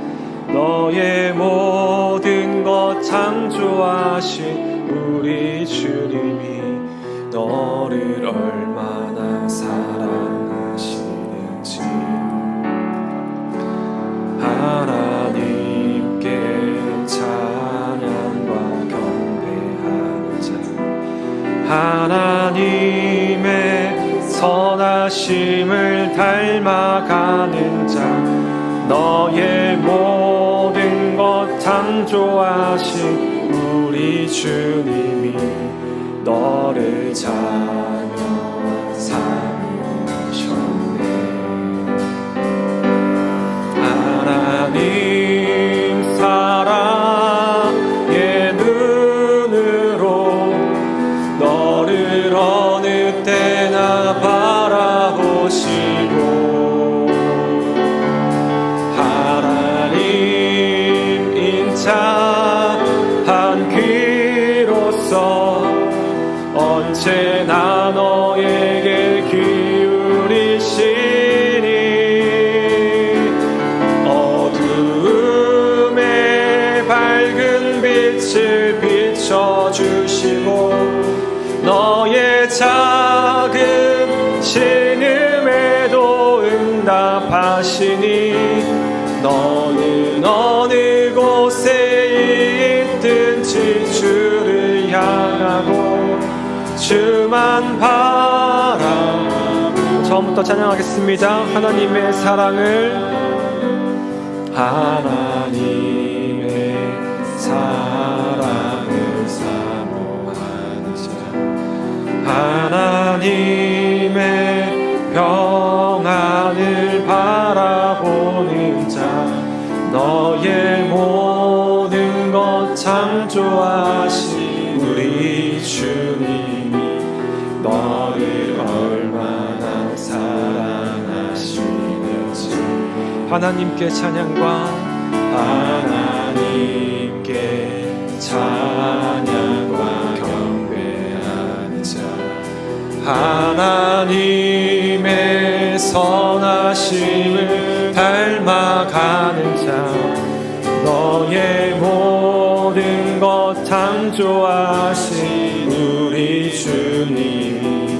너의 모든 것 창조하신 우리 주님이 너를 얼마나 사랑하시는지 하나님께 찬양과 경배하는 자, 하나님의 선하심을 닮아가는 자, 너의 모든 것 창조하신 우리 주님이 너를 자녀 삼으셨네. 하나님 사랑의 눈으로 너를 어느 때나 바라보시고 하나님 인자한 귀로서 언제나 너에게 기울이시니 어두움에 밝은 빛을 비춰주시고 너의 작은 신음에도 응답하시니 너는 어느 곳에 있든지 주를 향하고 주만 바라보고. 처음부터 찬양하겠습니다. 하나님의 사랑을, 하나님의 사랑을 사모하는 자, 하나님의 평안을 바라보는 자, 너의 모든 것 창조하신 우리 주님이 너를 얼마나 사랑하시는지. 하나님께 찬양과 하나님께 찬양과 경배하는 자, 하나님의 선하심을 닮아가는 자, 너의 모든 것 창조하신 우리 주님이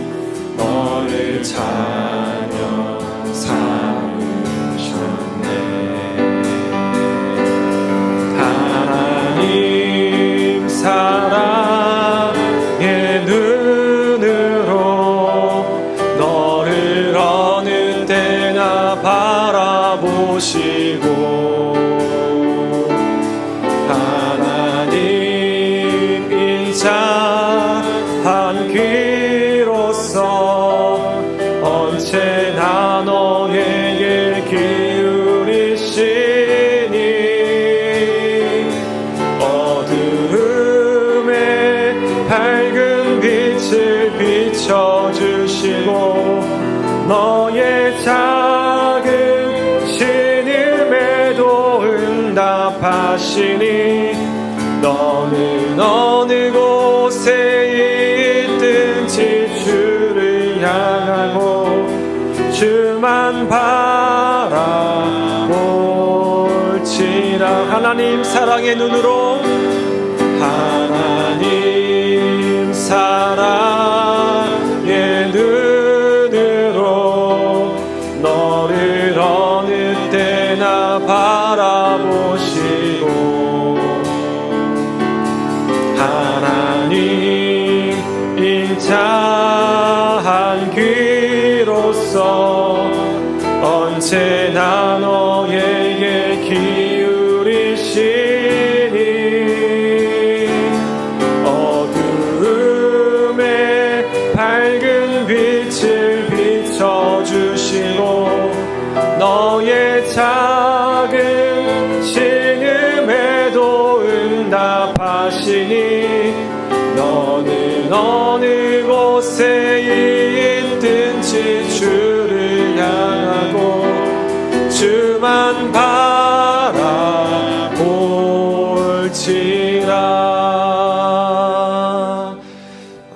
너를 찬양 삼으셨네. 하나님 사랑의 눈으로 너를 어느 때나 바라보시고, 하나님 인자한 귀로서 언제나 너에게 기울이시니 어두움에 밝은 빛을 비춰주시고 너의 작은 신음에도 응답하시니 너는 어느 곳에 있든지 주를 향하고 주만 바라볼지라. 하나님 사랑의 눈으로, 하나님 사랑의 눈으로 너를 어느 때나 바라보시고, 하나님 인자한 귀로서 언제나 너에게 기울이시니 어두움에 밝은 빛을 비춰주시고 너의 작은 신음에도 응답하시니 너는 어느 곳에 있든지 주를 향하고 주만 바라볼지라.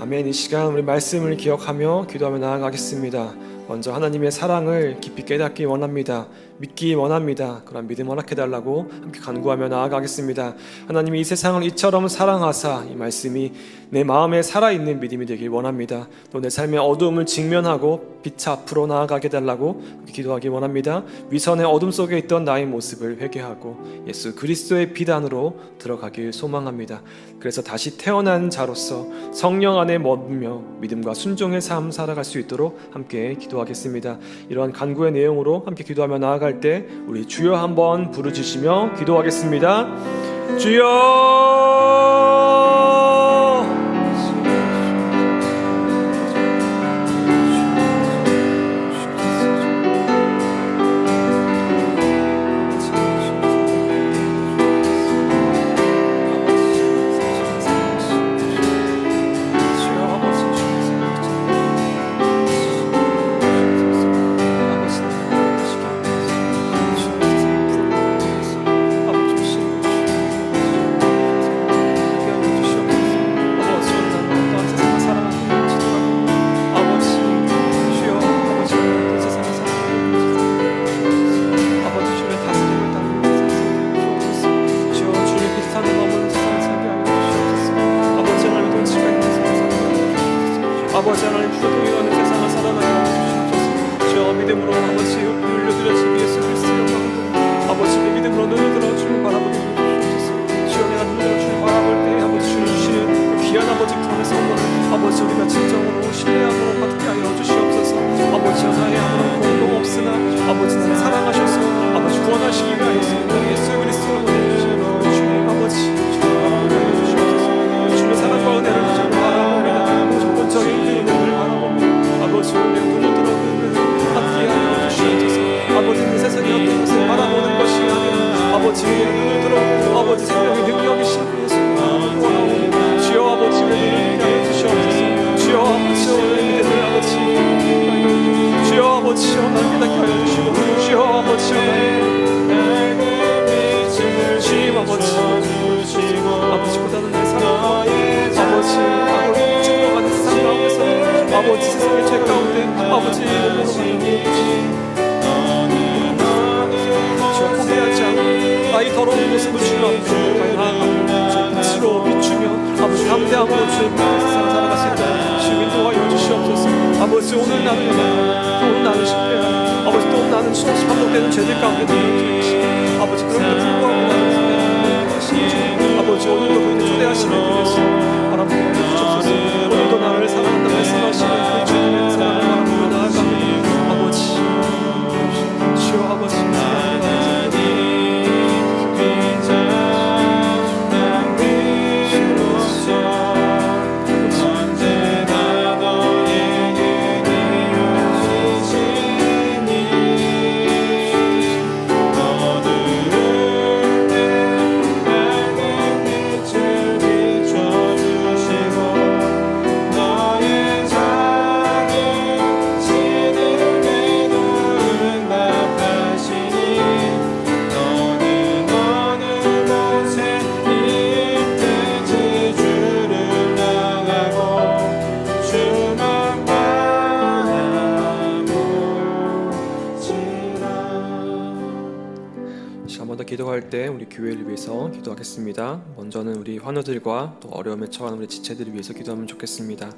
아멘. 이 시간 우리 말씀을 기억하며 기도하며 나아가겠습니다. 먼저 하나님의 사랑을 깊이 깨닫기 원합니다. 믿기 원합니다. 그런 믿음 허락해달라고 함께 간구하며 나아가겠습니다. 하나님이 이 세상을 이처럼 사랑하사 이 말씀이 내 마음에 살아있는 믿음이 되길 원합니다. 또 내 삶의 어두움을 직면하고 빛 앞으로 나아가게 해달라고 기도하기 원합니다. 위선의 어둠 속에 있던 나의 모습을 회개하고 예수 그리스도의 빛 안으로 들어가길 소망합니다. 그래서 다시 태어난 자로서 성령 안에 머물며 믿음과 순종의 삶 살아갈 수 있도록 함께 기도하겠습니다. 이러한 간구의 내용으로 함께 기도하며 나아갈 때 우리 주여 한번 부르짖으며 기도하겠습니다. 주여! 아버지 하나님, 주여 통일하는 세상을 살아나게 하여 주시옵소서. 주여 믿음으로 아버지 올려드려지기 위해서 그리스도의 아버지 우리 믿음으로 눈을 들어 주를 바라보게 해주옵소서. 주여 내가 눈을 들어 주를 바라볼 때 아버지 주를 주시는 귀한 아버지 그런 성도를 아버지 우리가 진정으로 신뢰함으로 받게 하여 주시옵소서. 아버지 나의 아무런 공동 없으나 아버지 나를 사랑하셔서 아버지 구원하시기 위하여서 예수 그리스도로 보내주시는 주님 아버지 주님 주님의 사랑과 은혜를 주를 바라봅니다. 무조건적인 그 은혜를 바라봅니다. 아버지 우리의 눈을 들어 그 받게 하여 주시옵소서. 아버지 이 세상의 어떤 것을 바라보는 것이 아니라 아버지 우리의 눈을 들어 아버지 생명의 능력이신 예수를 바라보니 주여 아버지 우리의 눈을 뜨게 하여 주시옵소서. 주여 아버지 우리의 믿음을 아버지 주여 아버지 날 깨닫게 하여 주시고 주여 아버지 주님 아버지보다는 내 사랑 아버지 하루 죽어가는 세상 가운데서 아버지 세상의 죄 가운데 아버지 주여 포기하지 않고 나의 더러운 모습을 주님 앞에 나아가고 빛으로 비추며 아버지 담대함으로 주님 세상 살아갈 수 있도록 주님 인도하여 주시옵소서. 아버지 오늘 나는 또 나는 실패하고 아버지 또 나는 수없이 반복되는 죄들 가운데 주님 아버지 그럼에도 불구하고 나는 아버지 오늘도 그렇게 초대하시는 그래서 바라보게 해주옵소서. 오늘도 나를 사랑한다 말씀하시는 그 주님의 사랑을 바라보며 나아갑니다. 아버지 주여 아버지 기도할 때 우리 교회를 위해서 기도하겠습니다. 먼저는 우리 환우들과 또 어려움에 처한 우리 지체들을 위해서 기도하면 좋겠습니다.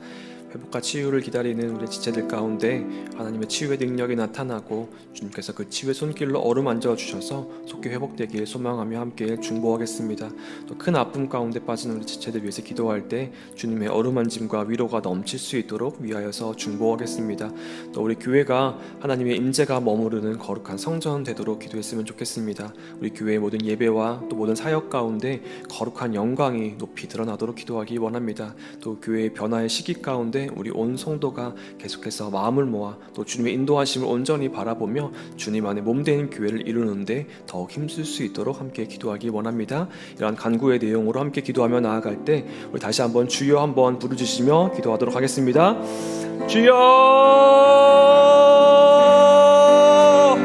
회복과 치유를 기다리는 우리 지체들 가운데 하나님의 치유의 능력이 나타나고 주님께서 그 치유의 손길로 어루만져 주셔서 속히 회복되길 소망하며 함께 중보하겠습니다. 또 큰 아픔 가운데 빠진 우리 지체들 위해서 기도할 때 주님의 어루만짐과 위로가 넘칠 수 있도록 위하여서 중보하겠습니다. 또 우리 교회가 하나님의 임재가 머무르는 거룩한 성전 되도록 기도했으면 좋겠습니다. 우리 교회의 모든 예배와 또 모든 사역 가운데 거룩한 영광이 높이 드러나도록 기도하기 원합니다. 또 교회의 변화의 시기 가운데 우리 온 성도가 계속해서 마음을 모아 또 주님의 인도하심을 온전히 바라보며 주님 안에 몸된 교회를 이루는데 더욱 힘쓸 수 있도록 함께 기도하기 원합니다. 이러한 간구의 내용으로 함께 기도하며 나아갈 때 우리 다시 한번 주여 한번 부르주시며 기도하도록 하겠습니다. 주여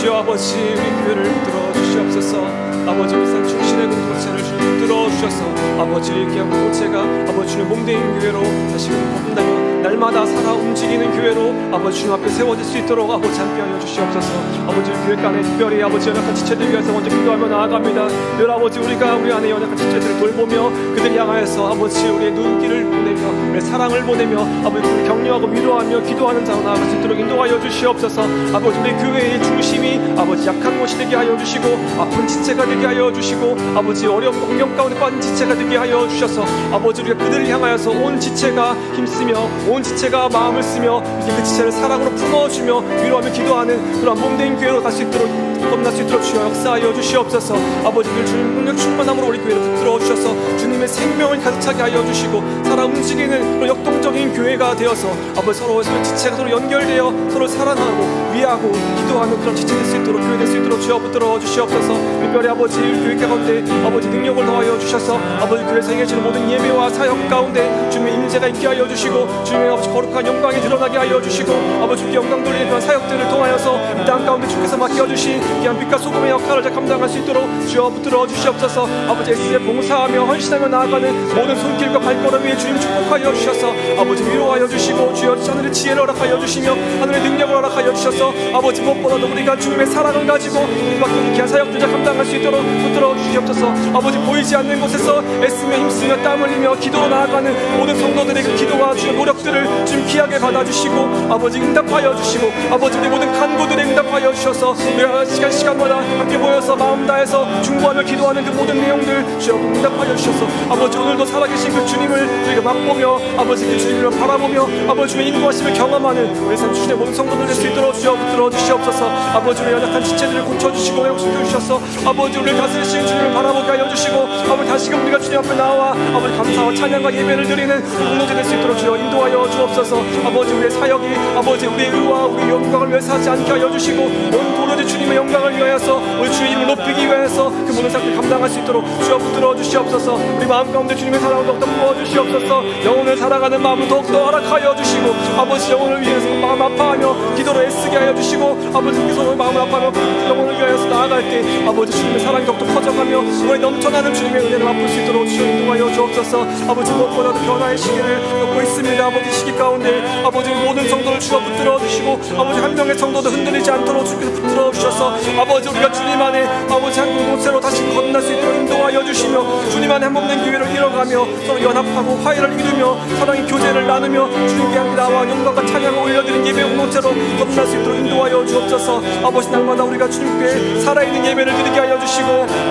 주여 아버지 우리 교회를 붙들어 주시옵소서. 아버지 우리 상 중신의 공동체를 주님 붙들어 주셔서 아버지 귀한 공동체가 아버지 주님 몸된 교회로 다시금 거듭나며 날마다 살아 움직이는 교회로 아버지 주님 앞에 세워질 수 있도록 아버지 함께하여 주시옵소서. 아버지 교회 간에 특별히 아버지 연약한 지체들 위해서 먼저 기도하며 나아갑니다. 늘 아버지 우리가 우리 안에 연약한 지체들을 돌보며 그들 향하여서 아버지 우리의 눈길을 보내며 우리의 사랑을 보내며 아버지 그를 격려하고 위로하며 기도하는 자로 나아갈 수 있도록 인도하여 주시옵소서. 아버지 우리 교회의 중심이 아버지 약한 곳이 되게 하여 주시고 아픈 지체가 되게 하여 주시고 아버지 어려움과 공경 가운데 빠진 지체가 되게 하여 주셔서 아버지 우리가 그들을 향하여서 온 지체가 힘쓰며 온 지체가 마음을 쓰며 이제 그 지체를 사랑으로 품어주며 위로하며 기도하는 그런 몸된 교회로 갈 수 있도록 거듭날 수 있도록 주여 역사하여 주시옵소서. 아버지들 주님 능력 충만함으로 우리 교회를 붙들어 주셔서 주님의 생명을 가득 차게 하여 주시고 살아 움직이는 그런 역동적인 교회가 되어서 아버지 서로 지체가 서로 연결되어 서로 사랑하고 위하고 기도하는 그런 지체 될 수 있도록 교회 될 수 있도록 주여 붙들어 주시옵소서. 특별히 아버지 교회 가운데 아버지 능력을 더하여 주셔서 아버지 교회에서 행해지는 모든 예배와 사역 가운데 주님의 임재가 있게 하여 주시고 주님의 아버지 거룩한 영광이 드러나게 하여 주시고 아버지 주께 영광 돌리는 그런 사역들을 통하여서 이 땅 가운데 주께서 맡겨주신 귀한 빛과 소금의 역할을 잘 감당할 수 있도록 주여 붙들어 주시옵소서. 아버지 애쓰게 봉사하며 헌신하며 나아가는 모든 손길과 발걸음 위에 주님 축복하여 주셔서 아버지 위로하여 주시고 주여 하늘의 지혜를 허락하여 주시며 하늘의 능력을 허락하여 주셔서 아버지 무엇보다도 우리가 주님의 사랑을 가지고 우리밖에 귀한 사역들을 잘 감당할 수 있도록 붙들어 주시옵소서. 아버지 보이지 않는 곳에서 애쓰며 힘쓰며 땀 흘리며 기도로 나아가는 모든 성도들의 그 기도 기도와 주의 노력들을 주님 귀하게 받아주시고 아버지 응답하여 주시고 아버지 우리 모든 간구들에 응답하여 주셔서 우리가 시간마다 함께 모여서 마음 다해서 중보하며 기도하는 그 모든 내용들 주여 응답하여 주셔서 아버지 오늘도 살아계신 그 주님을 우리가 맛보며 아버지 그 주님을 바라보며 아버지 주의 인도하심을 경험하는 우리 산 주님의 모든 성도들 될 수 있도록 주여 붙들어 주시옵소서. 아버지 우리 연약한 지체들을 고쳐주시고 회복시켜 주셔서 아버지 우리를 다스리시는 주님을 바라보게 하여 주시고 아버지 다시금 우리가 주님 앞에 나와 아버지 감사와 찬양과 예배를 드리는 공동체 될 수 있도록 주여 인도하여 주옵소서. 아버지 우리의 사역이 아버지 우리의 의와 우리의 영광을 위해서 하지 않게 하여 주시고 온 도로지 주님의 영광을 위하여서 우리 주의 이름을 높이기 위해서 그 모든 사역을 감당할 수 있도록 주여 붙들어 주시옵소서. 우리 마음 가운데 주님의 사랑을 더욱더 부어 주시옵소서. 영혼을 살아가는 마음을 더욱더 허락하여 주시고 아버지 영혼을 위해서 마음 아파하며 기도로 애쓰게 하여 주시고 아버지께서 마음을 아파하며 영혼을 위하여서 나아갈 때 아버지 주님의 사랑이 더욱더 커져가며 우리 넘쳐나는 주님의 은혜를 맛볼 수 있도록 주여 인도하여 주옵소서. 아버지 무엇보다도 변화의 시기를 겪고 있습니다. 아버지 시기 가운데 아버지 모든 성도를 주여 붙들어 주시고 아버지 한 명의 성도도 흔들리지 않도록 주께서 붙들어 주셔서 아버지 우리가 주님 안에 아버지 한 공동체로 다시 건너갈 수 있도록 인도하여 주시며 주님 안에 한 몸된 교회를 이뤄가며 서로 연합하고 화해를 이루며 사랑의 교제를 나누며 주님께 함께 나와 영광과 찬양을 올려드리는 예배 공동체로 건너갈 수 있도록 인도하여 주옵소서. 아버지 날마다 우리가 주님께 살아있는 예배를 드리게 하여 주시고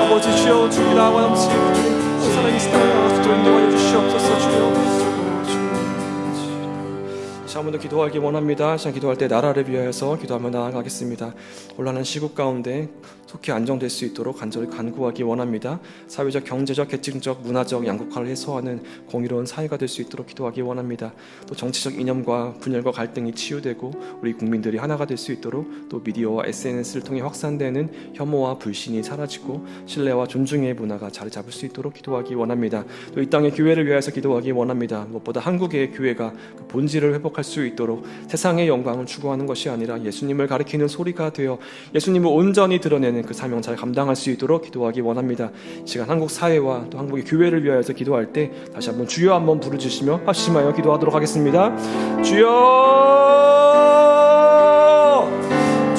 아버지 주여 주님께 나와 넘치는 살아계신 땅을 나갈 수 있도록 인도하여 주시옵소서. 주여 한 번 더 기도하기 원합니다. 시간 기도할 때 나라를 위하여서 기도하며 나아가겠습니다. 혼란한 시국 가운데 속히 안정될 수 있도록 간절히 간구하기 원합니다. 사회적, 경제적, 계층적, 문화적 양극화를 해소하는 공의로운 사회가 될 수 있도록 기도하기 원합니다. 또 정치적 이념과 분열과 갈등이 치유되고 우리 국민들이 하나가 될 수 있도록 또 미디어와 SNS를 통해 확산되는 혐오와 불신이 사라지고 신뢰와 존중의 문화가 자리 잡을 수 있도록 기도하기 원합니다. 또 이 땅의 교회를 위하여서 기도하기 원합니다. 무엇보다 한국의 교회가 그 본질을 회복할 수 있도록 세상의 영광을 추구하는 것이 아니라 예수님을 가리키는 소리가 되어 예수님을 온전히 드러내는 그 사명 잘 감당할 수 있도록 기도하기 원합니다. 이 시간 한국 사회와 또 한국의 교회를 위하여서 기도할 때 다시 한번 주여 한번 부르주시며 합심하여 기도하도록 하겠습니다.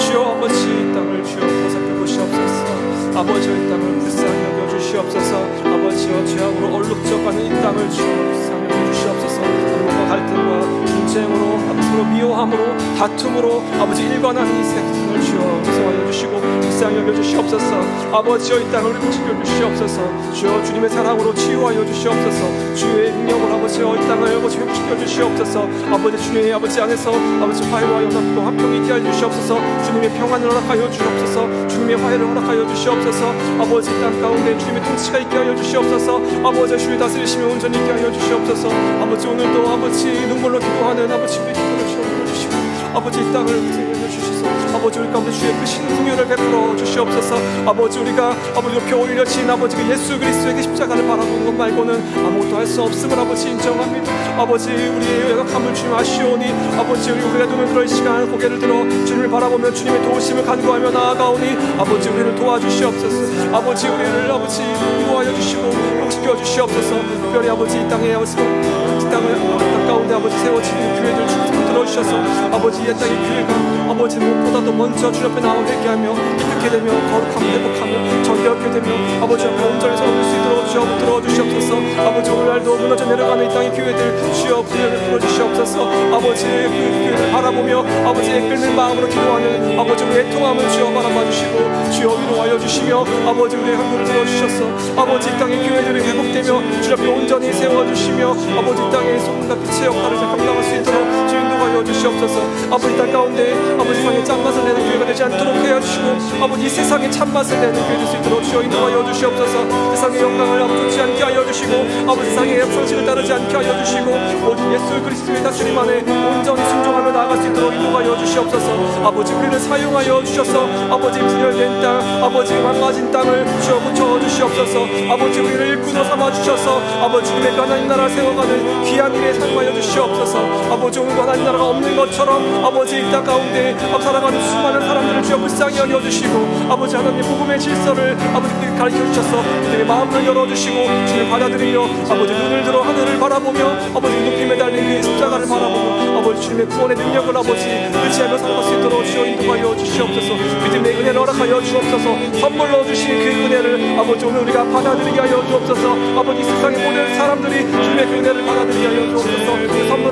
주여 아버지 이 땅을 주여 보살펴 보시옵소서. 아버지 이 땅을 불쌍히 여겨주시옵소서. 아버지여 죄악으로 얼룩져가는 이 땅을 주여 불쌍히 여겨주시옵소서. 한국과 갈등과 분쟁으로 서로 미워함으로 다툼으로 아버지 일관하는 이 세상을 주여 용서하여 주시고 불쌍히 여겨주시옵소서. 아버지여 이 땅을 지켜 주시옵소서. 주여 주님의 사랑으로 치유하여 주시옵소서. 주의 능력으로 아버지여 이 땅을 아버지 회복시켜 주시옵소서. 아버지 주님의 아버지 안에서 아버지 화해와 연합과 화평이 있게 하여 주시옵소서. 주님의 평안을 허락하여 주시옵소서. 주님의 화해를 허락하여 주시옵소서. 아버지 이 땅 가운데 주님의 통치가 있게 하여 주시옵소서. 아버지 주의 다스리심을 온전히 있게 하여 주시옵소서. 아버지 오늘도 아버지 눈물로 기도하는 아버지 우리 기도를 주여 주시고 아버지 이 땅을 구성하여 주셔서 아버지 우리 가운데 주의 크신 긍휼을 베풀어 주시옵소서. 아버지 우리가 아버지 높이 올려진 아버지 그 예수 그리스도의 그 십자가를 바라보는 것 말고는 아무것도 할 수 없음을 아버지 인정합니다. 아버지 우리의 연약함을 주님 아시오니 아버지 우리가 눈을 들어 이 시간 고개를 들어 주님을 바라보며 주님의 도우심을 간구하며 나아가오니 아버지 우리를 도와주시옵소서. 아버지 우리를 아버지 인도하여 주시고 회복시켜 주시옵소서. 특별히 아버지 이 땅에 아버지 이 땅을 가운데 아버지 세워지는 교회들 주님 들어주셔서 아버지 이 땅의 교회가 아버지 무엇보다도 먼저 주 앞에 나와 회개하며 깨끗게 되며 거룩하며 회복하며 정결하게 되며 아버지 앞에 온전히 서울 수 있도록 주여 들어주시옵소서. 아버지 오늘날도 무너져 내려가는 이 땅의 교회들 주여 부여를 풀어주시옵소서. 아버지 그 교회를 바라보며 아버지 애끓는 마음으로 기도하는 아버지 우리의 애통함을 주여 바라봐 주시고 주여 위로하여 주시며 아버지 우리의 한국을 들어주셔서 아버지 이 땅의 교회들이 회복되며 주 앞에 온전히 세워주시며 아버지 이 땅의 소금과 빛의 역할을 잘 감당할 수 있도록 주 인도하여 주시옵소서. 아버지 땅 가운데 아버지 세상의 짠맛을 내는 교회가 되지 않도록 하여 주시고 아버지 이 세상의 참맛을 내는 교회 될 수 있도록 주여 인도하여 주시옵소서. 세상의 영광을 아버지 않게 하여 주시고 아버지 세상의 상식을 따르지 않게 하여 주시고 오직 예수 그리스도의 다스림 안에 온전히 순종하며 나아갈 수 있도록 인도하여 주시옵소서. 아버지 우리를 사용하여 주셔서 아버지 분열된 땅 아버지 망가진 땅을 주여 고쳐 주시옵소서. 아버지 우리를 일꾼으로 삼아 주셔서 아버지 주님의 하나님 나라 세워가는 귀한 일에 사용하여 주시옵소서. 아버지 오늘도 하나님 나라가 없는 것처럼 아버지 이 땅 가운데 살아가는 수많은 사람들을 주여 불쌍히 여겨주시고 아버지 하나님의 복음의 질서를 아버지 그들에게 가르쳐주셔서 그들의 마음을 열어주시고 주님을 받아들이며 아버지 눈을 들어 하늘을 바라보며 아버지 높이 매달린 그의 십자가를 바라보며 아버지 주님의 구원의 능력을 아버지 의지하며 살아갈 수 있도록 주여 인도하여 주시옵소서. 믿음의 은혜를 허락하여 주옵소서. 선물로 주신 그 은혜를 아버지 오늘 우리가 받아들이게 하여 주옵소서. 아버지 세상의 모든 사람들이 주님의 그 은혜를 받아들이게 하여 주옵소서. 그 선물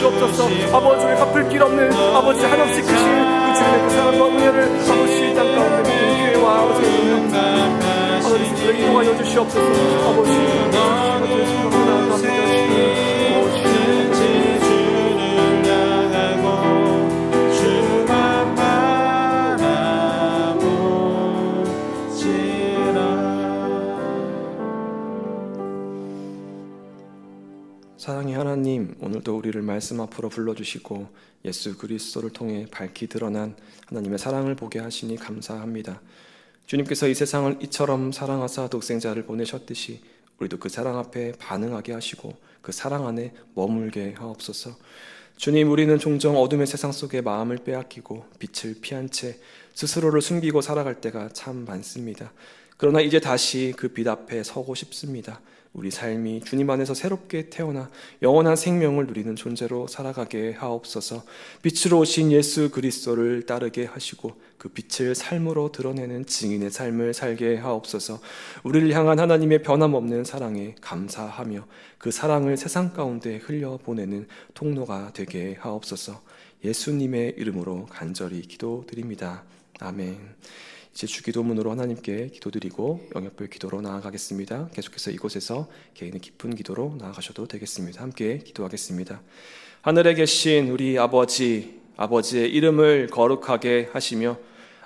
주옵소서. 아버지 우리 갚을 길 없는 아버지 한없이 크신 그 주님의 그 사랑과 은혜를 아버지 이 땅 가운데 모든 교회와 아버지 아버지 인도하여 주시옵소서. 아버지 주님의 성령을 나아갑니다. 사랑의 하나님, 오늘도 우리를 말씀 앞으로 불러주시고 예수 그리스도를 통해 밝히 드러난 하나님의 사랑을 보게 하시니 감사합니다. 주님께서 이 세상을 이처럼 사랑하사 독생자를 보내셨듯이 우리도 그 사랑 앞에 반응하게 하시고 그 사랑 안에 머물게 하옵소서. 주님, 우리는 종종 어둠의 세상 속에 마음을 빼앗기고 빛을 피한 채 스스로를 숨기고 살아갈 때가 참 많습니다. 그러나 이제 다시 그 빛 앞에 서고 싶습니다. 우리 삶이 주님 안에서 새롭게 태어나 영원한 생명을 누리는 존재로 살아가게 하옵소서. 빛으로 오신 예수 그리스도를 따르게 하시고 그 빛을 삶으로 드러내는 증인의 삶을 살게 하옵소서. 우리를 향한 하나님의 변함없는 사랑에 감사하며 그 사랑을 세상 가운데 흘려보내는 통로가 되게 하옵소서. 예수님의 이름으로 간절히 기도드립니다. 아멘. 이제 주기도문으로 하나님께 기도드리고 영역별 기도로 나아가겠습니다. 계속해서 이곳에서 개인의 깊은 기도로 나아가셔도 되겠습니다. 함께 기도하겠습니다. 하늘에 계신 우리 아버지, 아버지의 이름을 거룩하게 하시며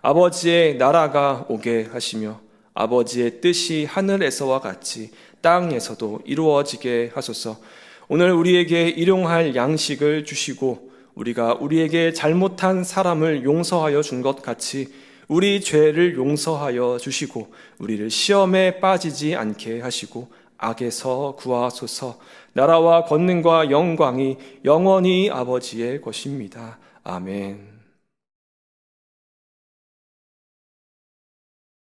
아버지의 나라가 오게 하시며 아버지의 뜻이 하늘에서와 같이 땅에서도 이루어지게 하소서. 오늘 우리에게 일용할 양식을 주시고 우리가 우리에게 잘못한 사람을 용서하여 준 것 같이 우리 죄를 용서하여 주시고 우리를 시험에 빠지지 않게 하시고 악에서 구하소서. 나라와 권능과 영광이 영원히 아버지의 것입니다. 아멘.